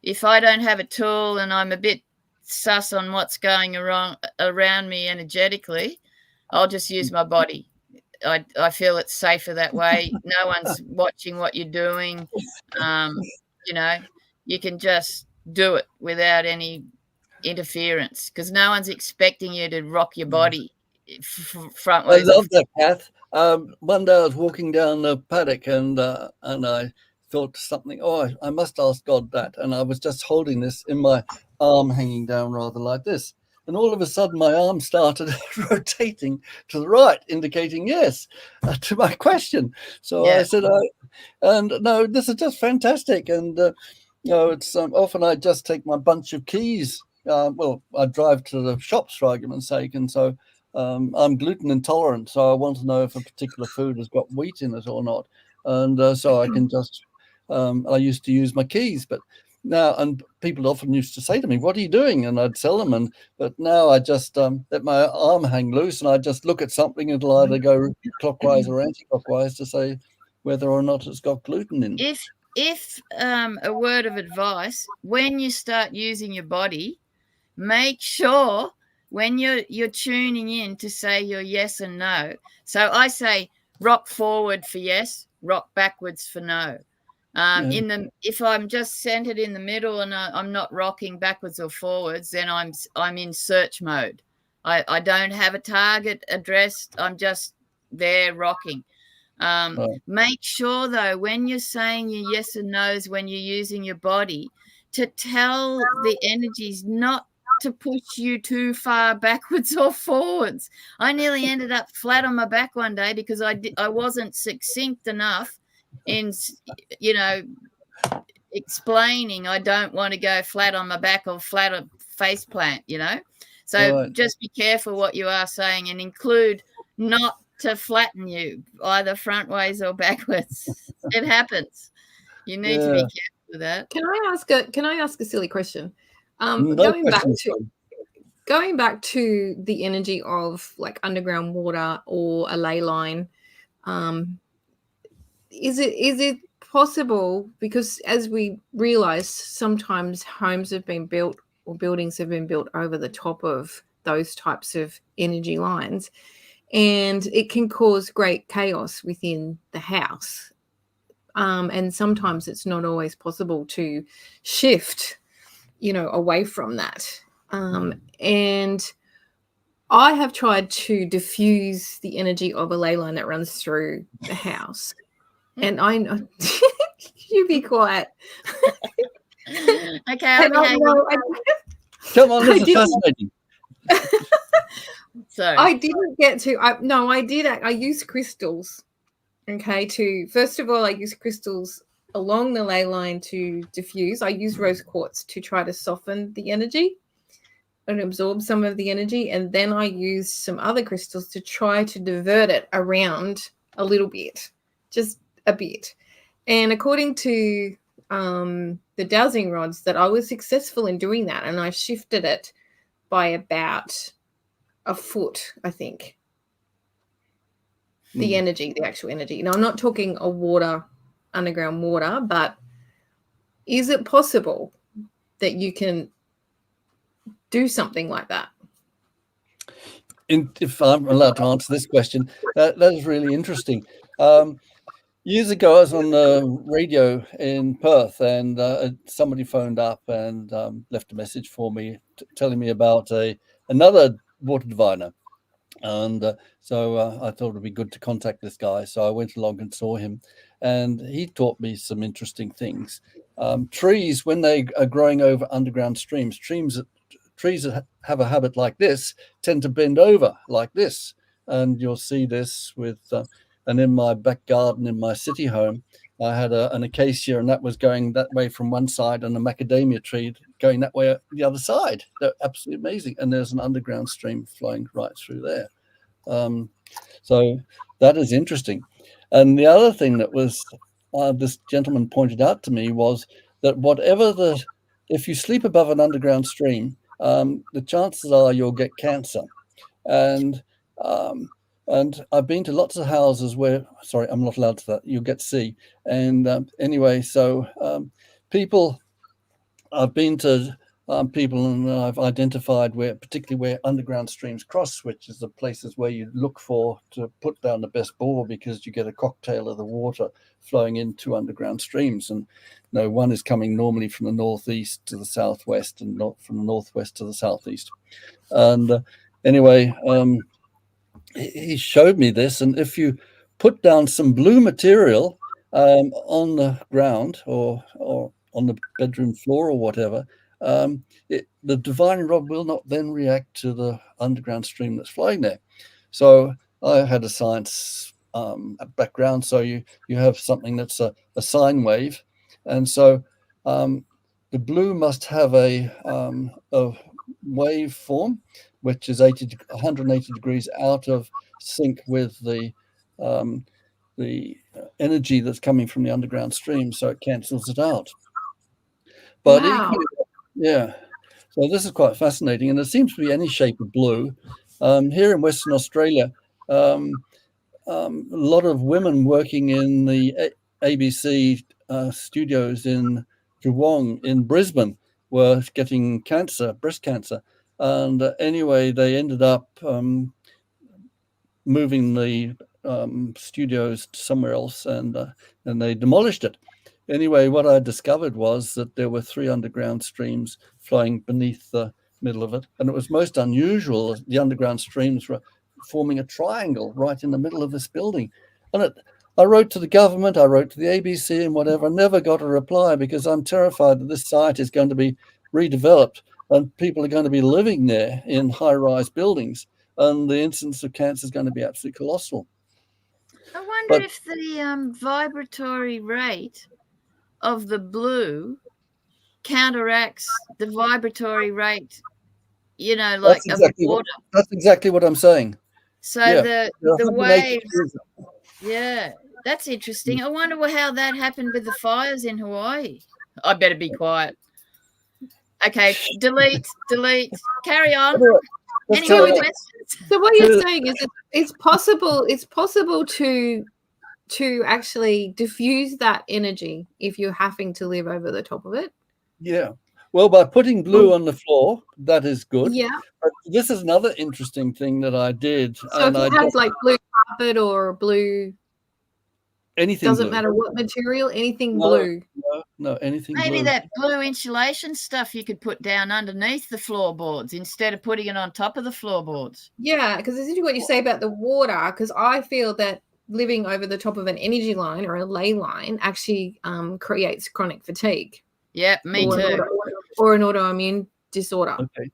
S2: if I don't have a tool and I'm a bit sus on what's going around me energetically, I'll just use my body. I feel it's safer that way. No one's watching what you're doing. You can just do it without any interference, because no one's expecting you to rock your body frontwards.
S4: I love that, Cath. One day I was walking down the paddock and I thought something, I must ask God that. And I was just holding this in my arm, hanging down rather like this. And all of a sudden my arm started rotating to the right, indicating yes to my question. So I said, no, this is just fantastic. And, it's often I just take my bunch of keys. I drive to the shops for argument's sake. And so I'm gluten intolerant. So I want to know if a particular food has got wheat in it or not. And so I can just, I used to use my keys, but now, and people often used to say to me, what are you doing? And I'd tell them, but now I just let my arm hang loose and I just look at something and it'll either go clockwise or anti-clockwise to say whether or not it's got gluten in it.
S2: If a word of advice, when you start using your body, make sure when you're tuning in to say your yes and no. So I say rock forward for yes, rock backwards for no. If I'm just centered in the middle and I'm not rocking backwards or forwards, then I'm in search mode. I don't have a target addressed. I'm just there rocking. Make sure though, when you're saying your yes and no's, when you're using your body, to tell the energies not to push you too far backwards or forwards. I nearly ended up flat on my back one day because I wasn't succinct enough in explaining I don't want to go flat on my back or flat a face plant, So just be careful what you are saying and include not to flatten you either front ways or backwards. It happens. You need to be careful with that.
S3: Can I ask a silly question? Going back to the energy of like underground water or a ley line, is it possible, because as we realize, sometimes homes have been built or buildings have been built over the top of those types of energy lines, and it can cause great chaos within the house. And sometimes it's not always possible to shift, away from that. And I have tried to diffuse the energy of a ley line that runs through the house. And I know you be quiet.
S2: Okay,
S4: come on, this is fascinating.
S2: So
S3: I didn't get to. I did. I used crystals. Okay, first of all, I use crystals along the ley line to diffuse. I use rose quartz to try to soften the energy and absorb some of the energy, and then I use some other crystals to try to divert it around a little bit, just a bit. And according to the dowsing rods, that I was successful in doing that, and I shifted it by about a foot, I think. The energy, the actual energy. Now, I'm not talking underground water, but is it possible that you can do something like that?
S4: If I'm allowed to answer this question, that is really interesting. Years ago, I was on the radio in Perth, and somebody phoned up and left a message for me telling me about another water diviner. And so I thought it'd be good to contact this guy. So I went along and saw him, and he taught me some interesting things. Trees, when they are growing over underground streams, trees that have a habit like this tend to bend over like this. And you'll see this with, and in my back garden in my city home, I had an acacia, and that was going that way from one side, and a macadamia tree going that way the other side. They're absolutely amazing. And there's an underground stream flowing right through there. So that is interesting. And the other thing that was this gentleman pointed out to me was that if you sleep above an underground stream, the chances are you'll get cancer. And I've been to lots of houses where, sorry, I'm not allowed to that. You'll get C. And anyway, so I've been to people, and I've identified particularly where underground streams cross, which is the places where you look for to put down the best bore, because you get a cocktail of the water flowing into underground streams. And one is coming normally from the northeast to the southwest, and not from the northwest to the southeast. And anyway, he showed me this, and if you put down some blue material on the ground or on the bedroom floor or whatever, the divining rod will not then react to the underground stream that's flowing there. So I had a science background, so you have something that's a sine wave, and so the blue must have a wave form which is 180 degrees out of sync with the energy that's coming from the underground stream, so it cancels it out. But
S3: Wow.
S4: equally, yeah, so this is quite fascinating, and it seems to be any shape of blue. Here in Western Australia, a lot of women working in the ABC studios in Geelong in Brisbane were getting breast cancer. And anyway, they ended up moving the studios somewhere else, and they demolished it. Anyway, what I discovered was that there were 3 underground streams flowing beneath the middle of it, and it was most unusual. The underground streams were forming a triangle right in the middle of this building. And I wrote to the government, I wrote to the ABC and whatever, I never got a reply, because I'm terrified that this site is going to be redeveloped and people are going to be living there in high-rise buildings, and the incidence of cancer is going to be absolutely colossal.
S2: I wonder if the vibratory rate of the blue counteracts the vibratory rate, like of water.
S4: That's exactly what I'm saying.
S2: So the waves, that's interesting. I wonder how that happened with the fires in Hawaii. I better be quiet. Okay, delete, carry on. Any more questions?
S3: So what you're saying is it's possible to actually diffuse that energy if you're having to live over the top of it.
S4: Yeah. Well, by putting blue on the floor, that is good.
S3: Yeah.
S4: But this is another interesting thing that I did.
S3: So if it has like blue carpet or blue,
S4: anything
S3: doesn't
S4: blue.
S3: matter what material, anything blue.
S4: No, anything
S2: Maybe
S4: blue.
S2: that blue insulation stuff you could put down underneath the floorboards instead of putting it on top of the floorboards.
S3: Yeah, because this is what you say about the water, because I feel that living over the top of an energy line or a ley line actually creates chronic fatigue.
S2: Yep, me too.
S3: Or an autoimmune disorder.
S4: Okay.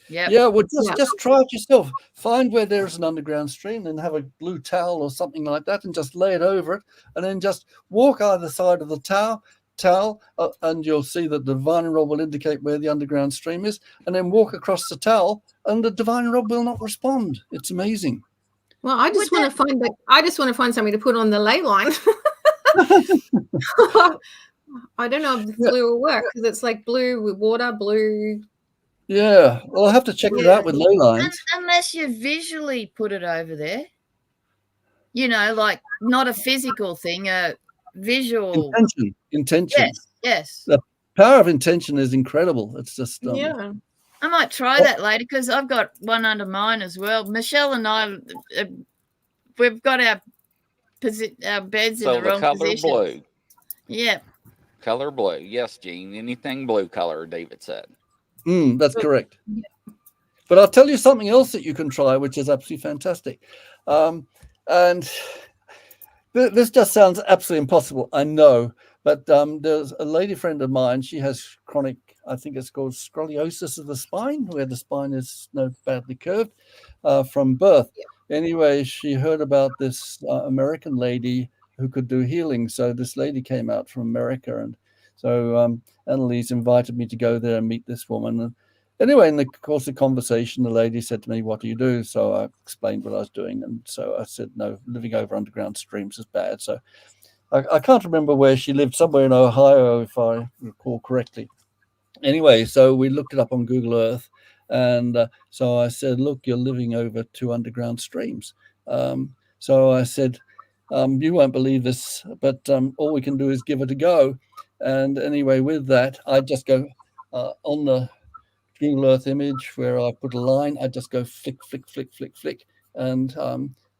S2: Yep.
S4: Yeah, well, just try it yourself. Find where there's an underground stream and have a blue towel or something like that, and just lay it over it, and then just walk either side of the towel, and you'll see that the divining rod will indicate where the underground stream is, and then walk across the towel, and the divining rod will not respond. It's amazing.
S3: Well, I just want to find something to put on the ley line. I don't know if the blue will work, because it's like blue with water, blue.
S4: Yeah, well, I'll have to check it out with ley lines.
S2: Unless you visually put it over there, like not a physical thing, a visual
S4: intention.
S2: Yes.
S4: The power of intention is incredible. It's just
S3: yeah.
S2: I might try that later, because I've got one under mine as well. Michelle and I, we've got our beds in
S1: So
S2: the
S1: the
S2: wrong
S1: color
S2: positions.
S1: blue.
S2: Yeah.
S1: Color blue. Yes, Gene. Anything blue color, David said.
S4: That's correct. But I'll tell you something else that you can try, which is absolutely fantastic. And this just sounds absolutely impossible, I know. But there's a lady friend of mine. She has chronic, I think it's called scoliosis of the spine, where the spine is badly curved from birth. Anyway, she heard about this American lady who could do healing. So this lady came out from America. And so Annalise invited me to go there and meet this woman. And anyway, in the course of conversation, the lady said to me, "What do you do?" So I explained what I was doing. And so I said, "No, living over underground streams is bad." So I can't remember where she lived, somewhere in Ohio, if I recall correctly. Anyway, so we looked it up on Google Earth. And so I said, "Look, you're living over 2 underground streams." So I said, "You won't believe this, but all we can do is give it a go." And anyway, with that, I just go on the Google Earth image where I put a line, I just go flick, flick, flick, flick, flick. And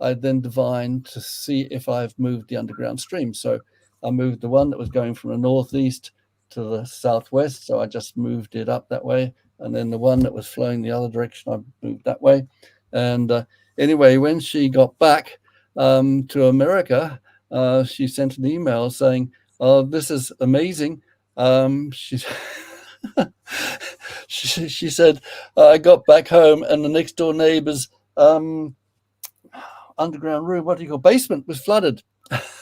S4: I then divine to see if I've moved the underground stream. So I moved the one that was going from the northeast to the southwest. So I just moved it up that way. And then the one that was flowing the other direction, I moved that way. And anyway, when she got back to America, she sent an email saying, "Oh, this is amazing." She said, "I got back home and the next door neighbor's underground room, what do you call basement, was flooded."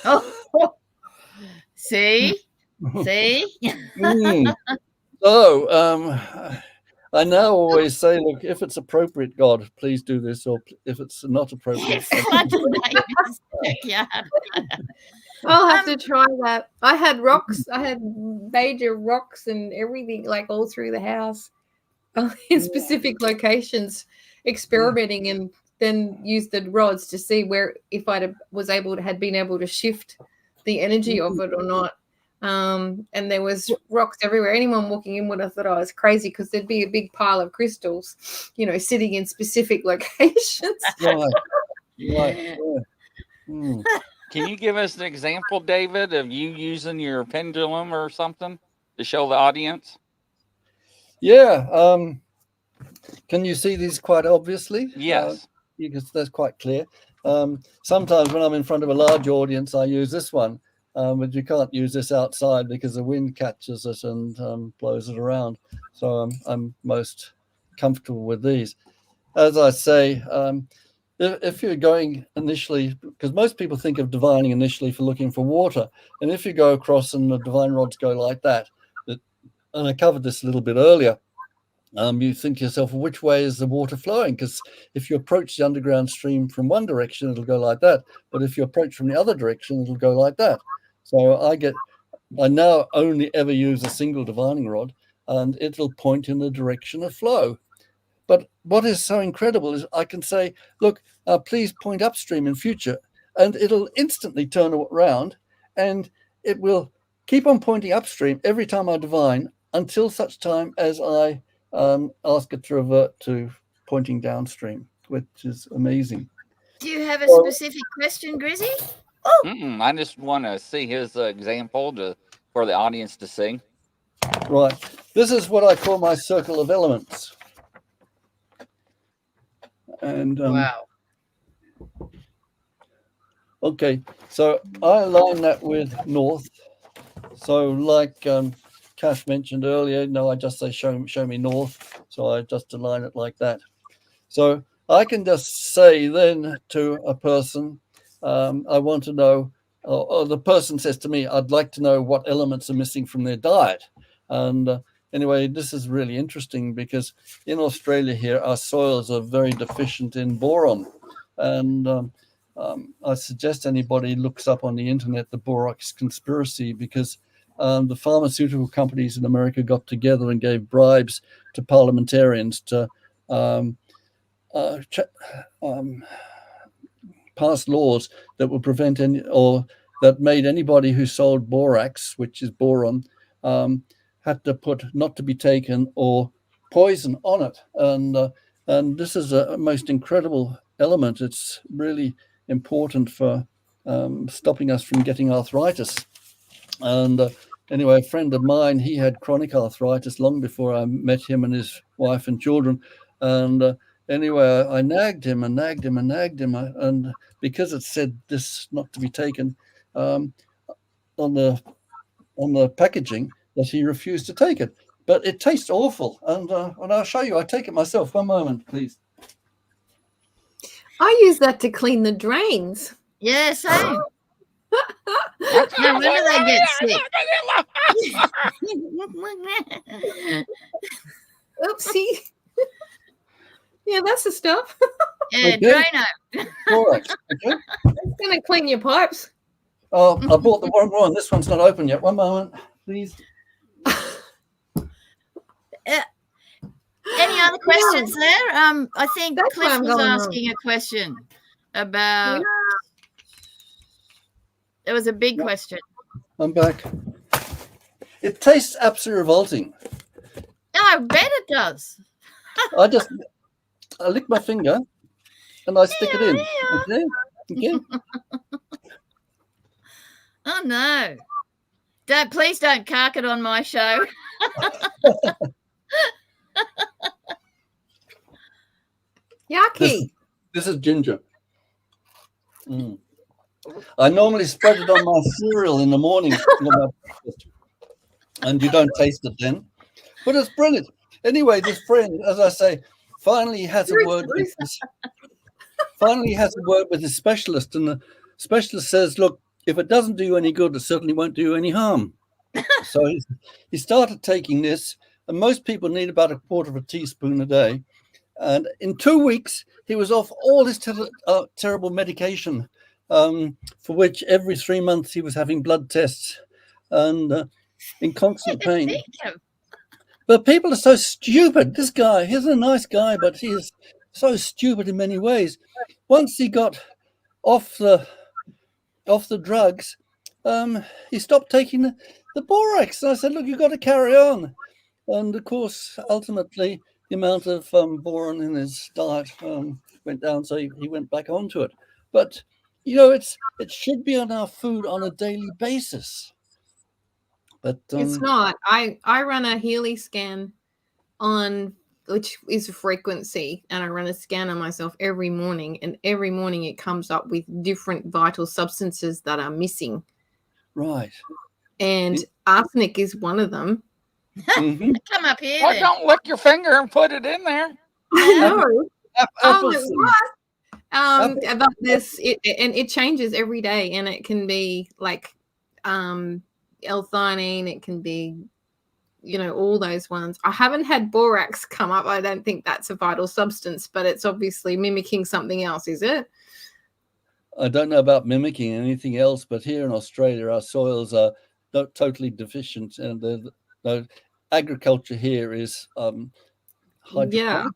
S2: Oh, see?
S4: So I now always say, look, if it's appropriate, God, please do this, or if it's not appropriate,
S2: Flood the neighbor's backyard.
S3: I'll have to try that. I had rocks. I had major rocks and everything, like all through the house, in specific locations, experimenting, and then used the rods to see where if I had been able to shift the energy of it or not. And there was rocks everywhere. Anyone walking in would have thought I was crazy, because there'd be a big pile of crystals, sitting in specific locations.
S4: Right. Yeah.
S1: Can you give us an example, David, of you using your pendulum or something to show the audience?
S4: Yeah. Can you see these quite obviously?
S1: Yes.
S4: Because that's quite clear. Sometimes when I'm in front of a large audience, I use this one, but you can't use this outside because the wind catches it and blows it around. So I'm most comfortable with these. As I say, if you're going initially, because most people think of divining initially for looking for water, and if you go across and the divine rods go like that, and I covered this a little bit earlier, you think to yourself, well, which way is the water flowing? Because if you approach the underground stream from one direction, it'll go like that. But if you approach from the other direction, it'll go like that. So I now only ever use a single divining rod, and it'll point in the direction of flow. But what is so incredible is I can say, look, please point upstream in future, and it'll instantly turn around, and it will keep on pointing upstream every time I divine until such time as I ask it to revert to pointing downstream, which is amazing.
S2: Do you have a specific question, Grizzly?
S1: I just want to see his example for the audience to see.
S4: Right. This is what I call my circle of elements. And
S2: wow.
S4: Okay, so I align that with north. So like Cath mentioned earlier, I just say show me north. So I just align it like that. So I can just say then to a person, I want to know, or the person says to me, I'd like to know what elements are missing from their diet. And anyway, this is really interesting because in Australia here, our soils are very deficient in boron. And I suggest anybody looks up on the internet the borax conspiracy, because the pharmaceutical companies in America got together and gave bribes to parliamentarians to pass laws that would prevent or that made anybody who sold borax, which is boron, had to put not to be taken or poison on it. And this is a most incredible element. It's really important for stopping us from getting arthritis. And anyway, a friend of mine, he had chronic arthritis long before I met him and his wife and children. And anyway, I nagged him and nagged him and nagged him. And because it said this not to be taken on the packaging, that he refused to take it. But it tastes awful. And I'll show you. I take it myself. One moment, please.
S3: I use that to clean the drains.
S2: Yeah, same. No wonder they get sick.
S3: Oopsie. Yeah, that's the stuff.
S2: Yeah,
S4: Okay.
S2: Drano.
S4: All right. Okay.
S3: It's going to clean your pipes.
S4: Oh, I bought the wrong one. This one's not open yet. One moment, please.
S2: Any other questions there? I think
S3: That's why
S2: Cliff
S3: I'm
S2: was
S3: going
S2: asking a question about. There was a big question.
S4: I'm back. It tastes absolutely revolting.
S2: Oh, I bet it does.
S4: I lick my finger and I stick it in.
S2: Yeah.
S4: Okay.
S2: Oh no! Please don't cark it on my show.
S3: Yucky.
S4: This is ginger. I normally spread it on my cereal in the morning, and you don't taste it then. But it's brilliant. Anyway, this friend, as I say, finally has a word with his specialist, and the specialist says, "Look, if it doesn't do you any good, it certainly won't do you any harm." So he started taking this, and most people need about a quarter of a teaspoon a day. And in 2 weeks, he was off all his terrible medication, for which every 3 months he was having blood tests and in constant pain. But people are so stupid. This guy, he's a nice guy, but he is so stupid in many ways. Once he got off the drugs, he stopped taking the borax. And I said, "Look, you've got to carry on." And of course, ultimately, the amount of boron in his diet went down, so he went back onto it. But it should be on our food on a daily basis. But
S3: It's not. I run a Healy scan on, which is a frequency, and I run a scan on myself every morning, and every morning it comes up with different vital substances that are missing.
S4: Right.
S3: And arsenic is one of them.
S4: Mm-hmm.
S2: Come up here.
S1: Well,
S2: then.
S1: don't lick your finger and put it in there.
S3: I know.
S4: Apple
S3: It
S4: seeds.
S3: was. About this, it changes every day, and it can be like L-theanine, it can be, all those ones. I haven't had borax come up. I don't think that's a vital substance, but it's obviously mimicking something else, is it?
S4: I don't know about mimicking anything else, but here in Australia, our soils are totally deficient, and the agriculture here is hydroponic.
S3: Yeah.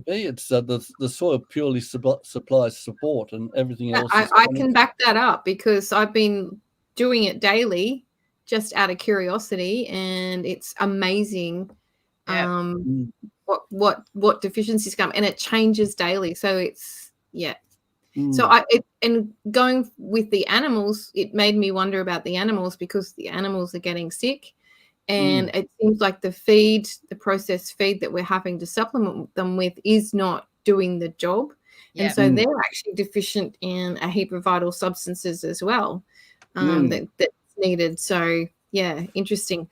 S4: It's the soil purely supplies support, and everything else.
S3: I can back that up because I've been doing it daily, just out of curiosity, and it's amazing.
S2: Yeah.
S3: What deficiencies come, and it changes daily. So it's So and going with the animals, it made me wonder about the animals, because the animals are getting sick, and it seems like the processed feed that we're having to supplement them with is not doing the job.
S2: Yeah.
S3: And so they're actually deficient in a heap of vital substances as well, that's needed. So yeah, interesting.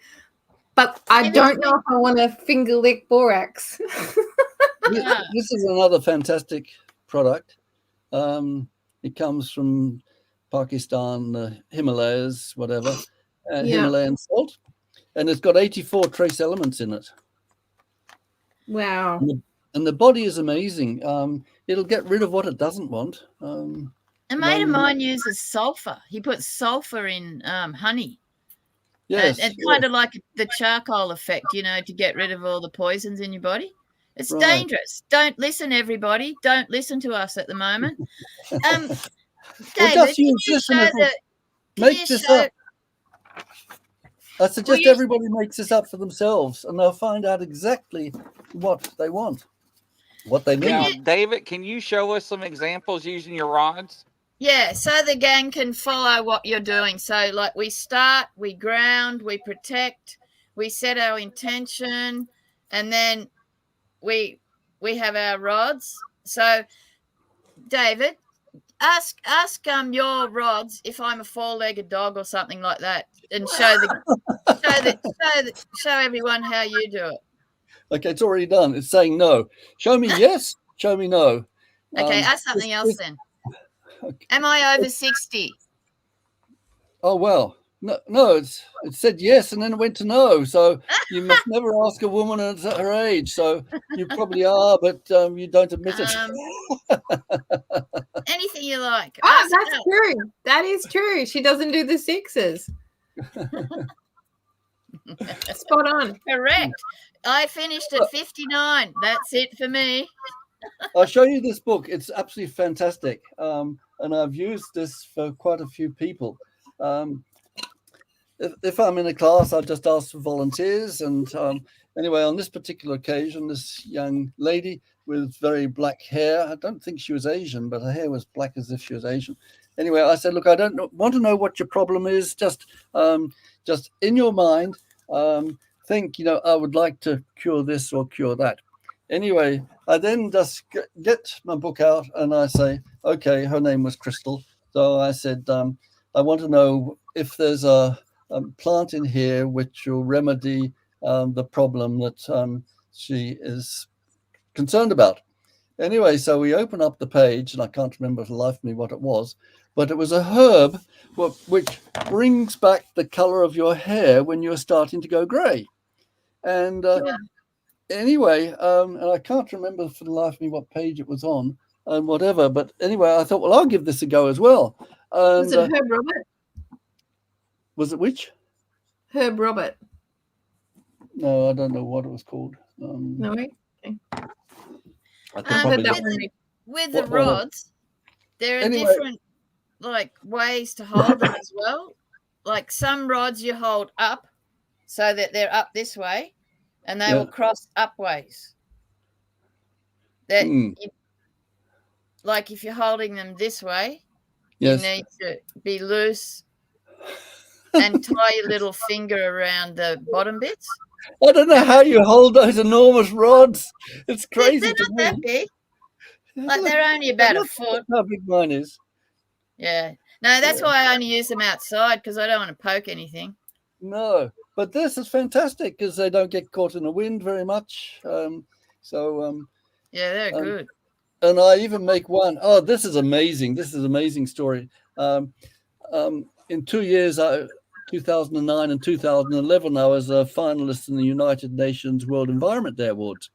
S3: But I don't know if I want to finger lick borax.
S4: This is another fantastic product. It comes from Pakistan, the Himalayas, whatever, Himalayan salt, and it's got 84 trace elements in it.
S3: Wow.
S4: And the body is amazing. It'll get rid of what it doesn't want.
S2: A mate of mine uses sulfur. He puts sulfur in honey.
S4: Yes,
S2: and kind of like the charcoal effect, to get rid of all the poisons in your body. It's
S4: Right.
S2: dangerous. Don't listen, everybody. Don't listen to us at the moment.
S4: Well,
S2: David,
S4: just
S2: can
S4: use
S2: you
S4: this
S2: show
S4: and
S2: the?
S4: make this up. I suggest everybody makes this up for themselves, and they'll find out exactly what they want, what they need.
S1: Now, David, can you show us some examples using your rods?
S2: Yeah, so the gang can follow what you're doing. So, like, we start, we ground, we protect, we set our intention, and then we have our rods. So, David, ask your rods if I'm a four-legged dog or something like that, and show everyone how you do it.
S4: Okay, it's already done. It's saying no. Show me yes. Show me no.
S2: Okay, ask something else then.
S4: Okay.
S2: Am I over 60?
S4: Oh well, no. It said yes, and then it went to no. So you must never ask a woman at her age. So you probably are, but you don't admit it.
S2: Anything you like.
S3: Oh, that's true. That is true. She doesn't do the sixes. Spot on.
S2: Correct. I finished at 59. That's it for me.
S4: I'll show you this book. It's absolutely fantastic. And I've used this for quite a few people. If I'm in a class, I just ask for volunteers. And anyway, on this particular occasion, this young lady with very black hair, I don't think she was Asian, but her hair was black as if she was Asian. Anyway, I said, look, I don't want to know what your problem is. Just in your mind, think, I would like to cure this or cure that. Anyway, I then just get my book out and I say, okay, her name was Crystal. So I said, I want to know if there's a plant in here which will remedy the problem that she is concerned about. Anyway, so we open up the page, and I can't remember for the life of me what it was, but it was a herb which brings back the color of your hair when you're starting to go gray. And anyway, and I can't remember for the life of me what page it was on and whatever, but anyway, I thought, well, I'll give this a go as well. And,
S3: Was it Herb Robert?
S4: Was it which?
S3: Herb Robert.
S4: No, I don't know what it was called.
S3: No. Okay.
S4: I could probably
S2: with the rods, there are different ways to hold them as well. Like some rods you hold up so that they're up this way, and they will cross up ways. That like if you're holding them this way, you need to be loose and tie your little finger around the bottom bits.
S4: I don't know how you hold those enormous rods. It's crazy.
S2: They're not that big. Like they're only about a foot.
S4: How big mine is.
S2: Yeah. No, that's why I only use them outside, because I don't want to poke anything.
S4: No, but this is fantastic because they don't get caught in the wind very much. Yeah,
S2: they're good.
S4: And I even make one. Oh, this is amazing. This is an amazing story. In 2 years, 2009 and 2011, I was a finalist in the United Nations World Environment Day Awards.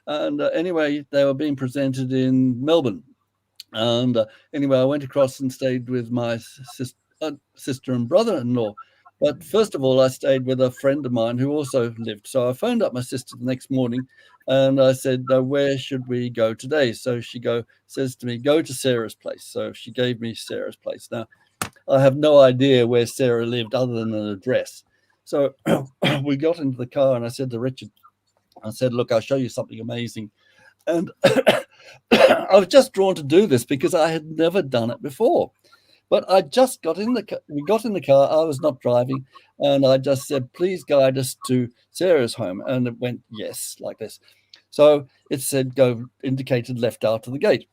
S4: And anyway, they were being presented in Melbourne. And anyway, I went across and stayed with my sister and brother-in-law. But first of all, I stayed with a friend of mine who also lived. So I phoned up my sister the next morning and I said, where should we go today? So she says to me, go to Sarah's place. So she gave me Sarah's place. Now, I have no idea where Sarah lived other than an address. So we got into the car and I said to Richard, I said, look, I'll show you something amazing. And I was just drawn to do this because I had never done it before. But I just got in the car. We got in the car. I was not driving. And I just said, please guide us to Sarah's home. And it went, yes, like this. So it said, go, indicated left out of the gate.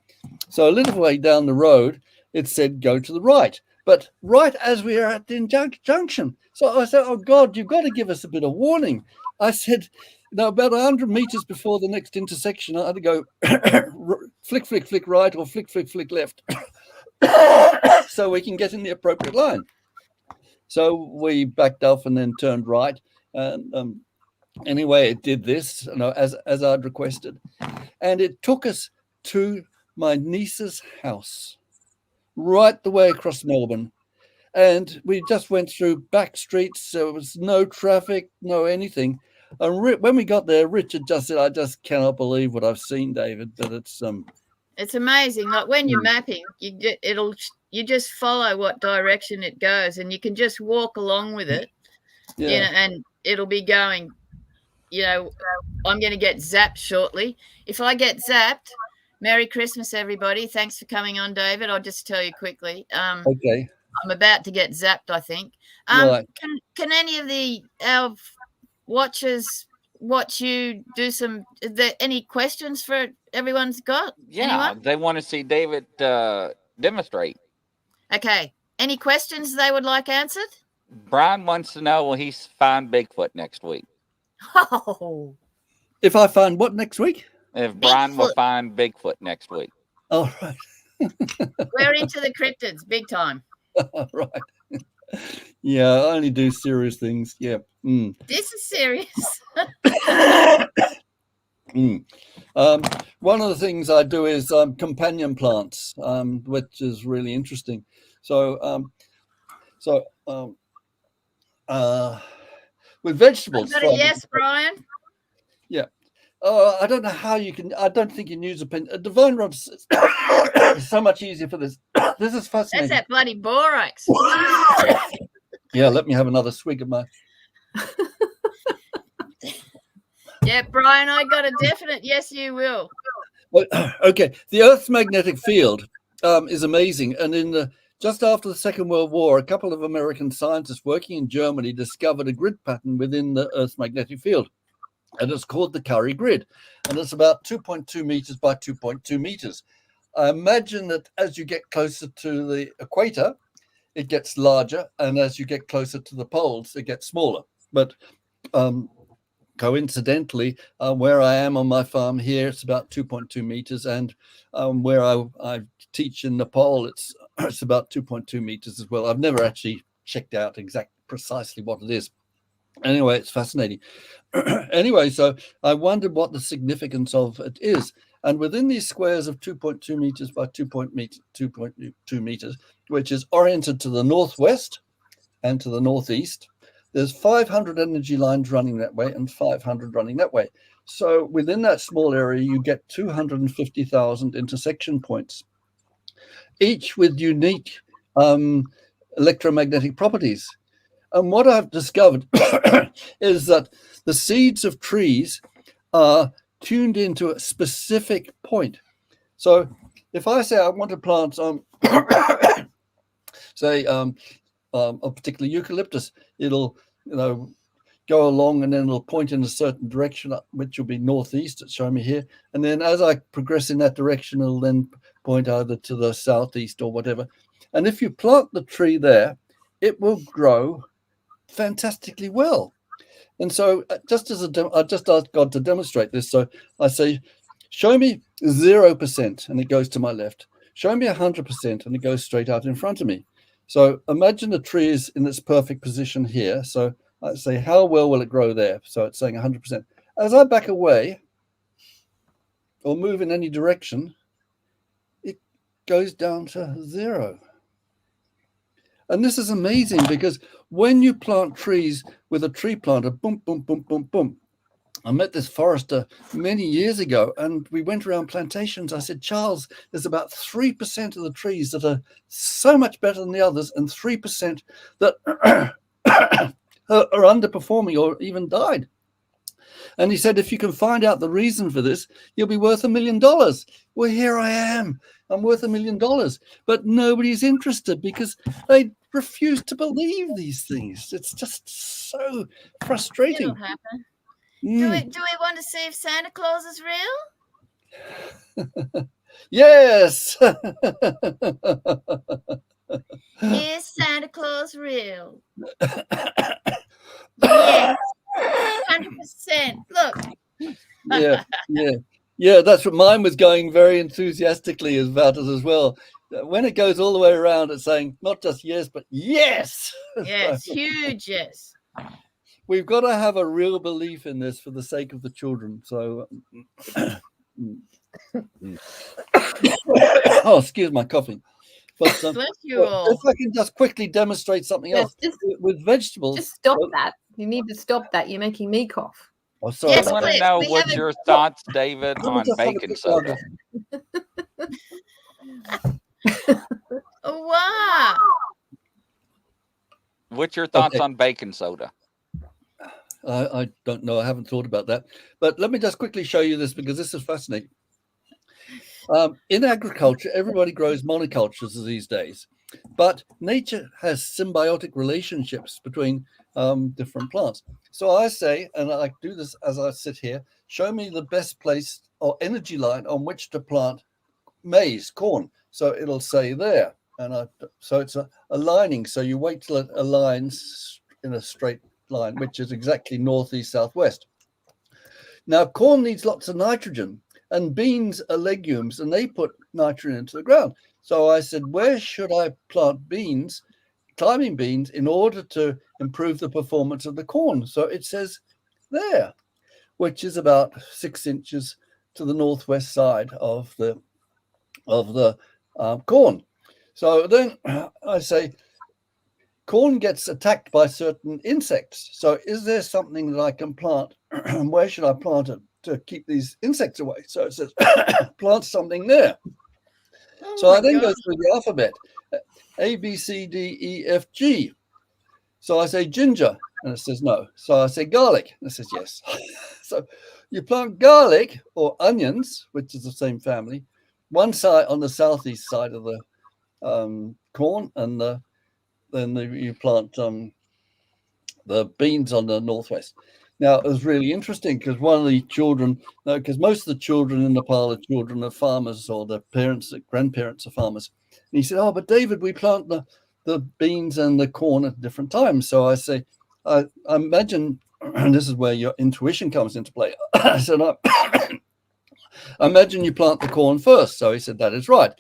S4: So a little way down the road, it said, go to the right. But right as we are at the junction. So I said, oh, God, you've got to give us a bit of warning. I said, no, about 100 meters before the next intersection, I had to go flick, flick, flick right or flick, flick, flick left. So we can get in the appropriate line. So we backed off and then turned right. And anyway, it did this, as I'd requested. And it took us to my niece's house, right the way across Melbourne. And we just went through back streets. There was no traffic, no anything. And when we got there, Richard just said, I just cannot believe what I've seen, David. But
S2: it's amazing. Like when you're mapping, you just follow what direction it goes, and you can just walk along with it.
S4: Yeah.
S2: And it'll be going. I'm going to get zapped shortly. If I get zapped, Merry Christmas, everybody. Thanks for coming on, David. I'll just tell you quickly.
S4: Okay.
S2: I'm about to get zapped, I think.
S4: Right.
S2: Can any of our watchers watch you do some? Is there any questions for everyone's got?
S1: Yeah,
S2: Anyone?
S1: they want to see David demonstrate.
S2: Okay. Any questions they would like answered?
S1: Brian wants to know, will he find Bigfoot next week?
S2: Oh,
S4: If I find what next week?
S1: If Brian will
S2: Bigfoot.
S1: find Bigfoot next week.
S4: All right.
S2: We're into the cryptids, big time.
S4: Right. Yeah, I only do serious things. Yeah.
S2: This is serious.
S4: One of the things I do is companion plants, which is really interesting. So, with vegetables.
S2: I've got a yes, Brian.
S4: Yeah. I don't know how you can. I don't think you can use a divine rod. Is so much easier for this. This is fascinating.
S2: That's that bloody borax.
S4: Yeah, let me have another swig of my.
S2: Yeah, Brian, I got a definite yes, you will.
S4: Well, okay, the Earth's magnetic field is amazing, and just after the Second World War, a couple of American scientists working in Germany discovered a grid pattern within the Earth's magnetic field, and it's called the Curry grid, and it's about 2.2 meters by 2.2 meters. I imagine that as you get closer to the equator, it gets larger, and as you get closer to the poles, it gets smaller. But coincidentally, where I am on my farm here, it's about 2.2 meters, and where I teach in Nepal, it's about 2.2 meters as well. I've never actually checked out precisely what it is. Anyway, it's fascinating. Anyway, so I wondered what the significance of it is. And within these squares of 2.2 meters by 2.2 meters, which is oriented to the northwest and to the northeast, there's 500 energy lines running that way and 500 running that way. So within that small area, you get 250,000 intersection points, each with unique electromagnetic properties. And what I've discovered is that the seeds of trees are tuned into a specific point. So if I say I want to plant say a particular eucalyptus, it'll go along and then it'll point in a certain direction, which will be northeast. It's showing me here. And then as I progress in that direction, it'll then point either to the southeast or whatever. And if you plant the tree there, it will grow fantastically well. And so I just asked God to demonstrate this. So I say, show me 0%, and it goes to my left. Show me 100%, and it goes straight out in front of me. So imagine the tree is in its perfect position here. So I say, how well will it grow there? So it's saying 100%. As I back away or move in any direction, it goes down to 0. And this is amazing because when you plant trees with a tree planter, boom, boom, boom, boom, boom. I met this forester many years ago, and we went around plantations. I said, Charles, there's about 3% of the trees that are so much better than the others, and 3% that are underperforming or even died. And he said, if you can find out the reason for this, you'll be worth $1 million. Well, here I am. I'm worth $1 million. But nobody's interested because they refuse to believe these things. It's just so frustrating.
S2: It'll happen. Do we want to see if Santa Claus is real?
S4: Yes.
S2: Is Santa Claus real? Yes. 100%. Look.
S4: Yeah. That's what mine was going very enthusiastically about it as well. When it goes all the way around, it's saying not just yes, but yes.
S2: Yes, huge yes.
S4: We've got to have a real belief in this for the sake of the children. So, oh, excuse my coughing. But
S2: Bless you all.
S4: if I can just quickly demonstrate something else with vegetables.
S3: Just stop that. You need to stop that. You're making me cough.
S4: Oh, sorry.
S2: Yes,
S1: I want to know what's your thoughts, David, on baking soda.
S2: Wow.
S1: What's your thoughts on baking soda?
S4: I don't know. I haven't thought about that. But let me just quickly show you this because this is fascinating. In agriculture, everybody grows monocultures these days, but nature has symbiotic relationships between different plants. So I say, and I do this as I sit here, show me the best place or energy line on which to plant maize, corn. So it'll say there. And so it's aligning. So you wait till it aligns in a straight line, which is exactly northeast, southwest. Now, corn needs lots of nitrogen, and beans are legumes, and they put nitrogen into the ground. So I said, where should I plant beans, climbing beans, in order to improve the performance of the corn? So it says there, which is about 6 inches to the northwest side of the corn. So then I say, corn gets attacked by certain insects. So is there something that I can plant? Where should I plant it to keep these insects away? So it says, plant something there. So I then go through the alphabet, A, B, C, D, E, F, G. So I say ginger, and it says no. So I say garlic, and it says yes. So you plant garlic or onions, which is the same family, one side on the southeast side of the corn, and then you plant the beans on the northwest. Now, it was really interesting because one of the children, because most of the children in Nepal are children of farmers, or their parents, grandparents are farmers. And he said, oh, but David, we plant the beans and the corn at different times. So I say, I imagine, and this is where your intuition comes into play. I said, I imagine you plant the corn first. So he said, that is right.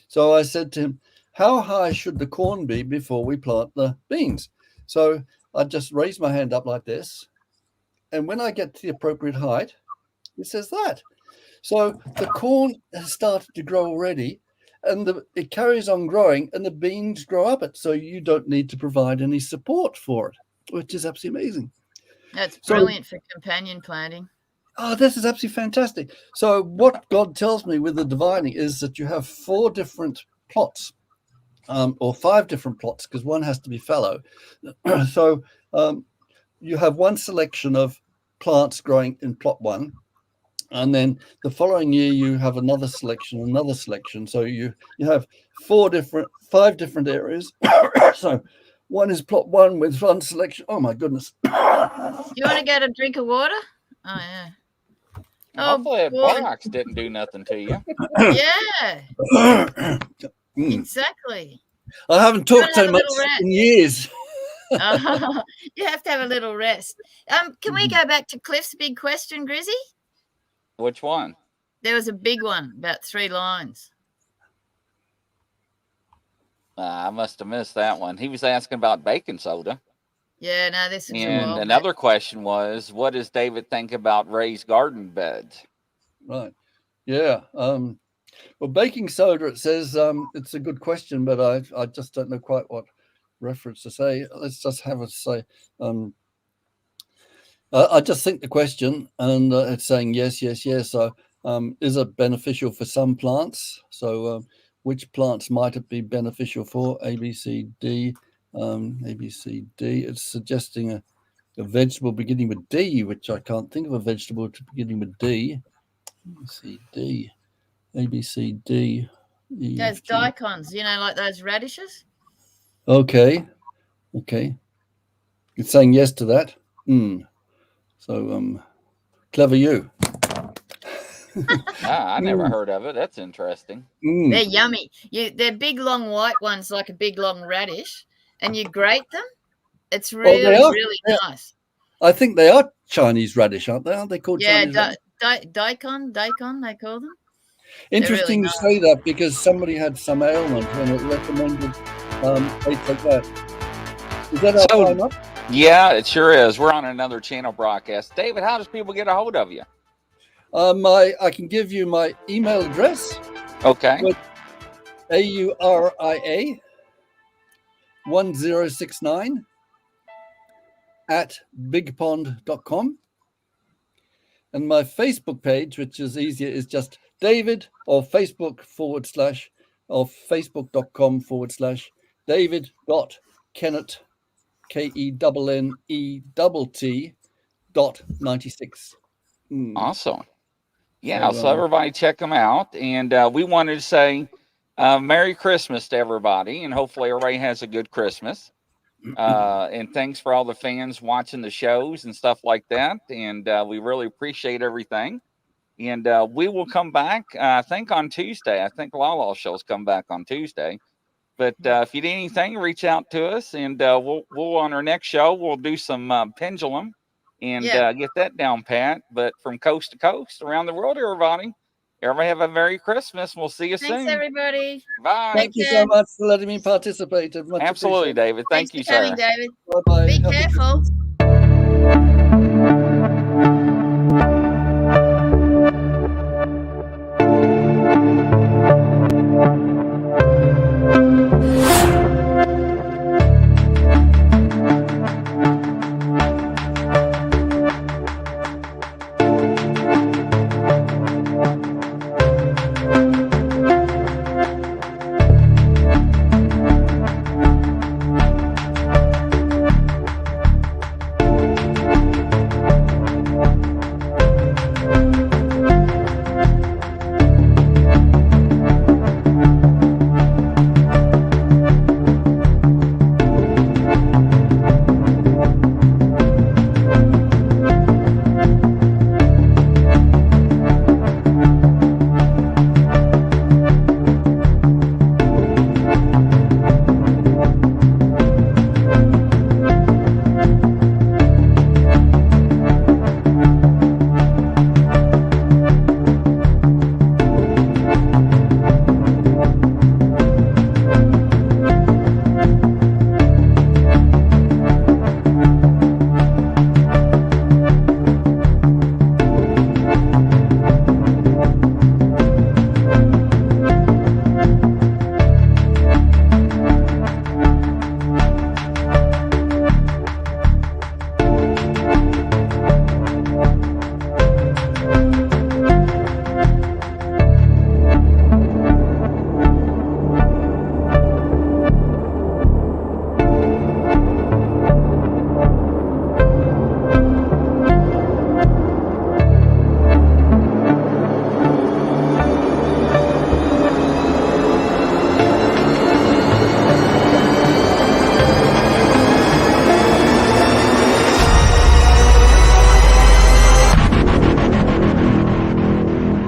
S4: So I said to him, how high should the corn be before we plant the beans? So I just raise my hand up like this. And when I get to the appropriate height, it says that. So the corn has started to grow already, and it carries on growing, and the beans grow up it. So you don't need to provide any support for it, which is absolutely amazing.
S2: That's brilliant for companion planting.
S4: Oh, this is absolutely fantastic. So what God tells me with the divining is that you have 4 different plots, or 5 different plots, because one has to be fallow. So you have one selection of plants growing in plot 1, and then the following year you have another selection. So you have 5 different areas. So one is plot 1 with one selection. Oh my goodness.
S2: You want to get a drink of water? Oh yeah.
S1: Hopefully that borax didn't do nothing to you.
S2: Yeah. Exactly.
S4: I haven't talked so much in years.
S2: You have to have a little rest. Can we go back to Cliff's big question, Grizzy?
S1: Which one?
S2: There was a big one, about 3 lines.
S1: I must have missed that one. He was asking about baking soda.
S2: Yeah, no, this is
S1: and another question was, what does David think about raised garden beds?
S4: Right. Yeah. Well, baking soda, it says it's a good question, but I just don't know quite what reference to say. Let's just have a say. I just think the question, and it's saying yes, yes, yes. So is it beneficial for some plants? So which plants might it be beneficial for? A, B, C, D. A, B, C, D. It's suggesting a vegetable beginning with D, which I can't think of a vegetable beginning with D. A, B, C, D. A, B, C, D. E,
S2: those
S4: F, G.
S2: daikons, like those radishes.
S4: Okay. It's saying yes to that. So clever you.
S1: I never heard of it. That's interesting.
S2: They're yummy. They're big, long white ones, like a big, long radish, and you grate them. It's really, really nice.
S4: I think they are Chinese radish, aren't they? Aren't they called Chinese radish?
S2: Daikon, they call them.
S4: Interesting you say that, because somebody had some ailment and it recommended they take that. Is that our time up?
S1: Yeah, it sure is. We're on another channel broadcast. David, how does people get a hold of you?
S4: I can give you my email address.
S1: Okay.
S4: AURIA 1069 @bigpond.com. And my Facebook page, which is easier, is just David, or facebook.com/David.Kennett KENNETT.96.
S1: Awesome. Yeah, so everybody check them out. And we wanted to say Merry Christmas to everybody, and hopefully everybody has a good Christmas. And thanks for all the fans watching the shows and stuff like that. And we really appreciate everything. And we will come back, I think, on Tuesday. I think Lala shows come back on Tuesday. But if you need anything, reach out to us, and we'll on our next show we'll do some pendulum and get that down pat. But from coast to coast around the world, everybody have a Merry Christmas. We'll see you soon.
S2: Thanks, everybody.
S1: Bye.
S4: Thank you so much for letting me participate. Much
S1: Absolutely,
S4: appreciated.
S1: David. Thank
S2: Thanks
S1: you,
S2: for coming,
S1: sir.
S2: David.
S4: Bye-bye.
S2: Be
S4: Happy
S2: careful.
S4: Christmas.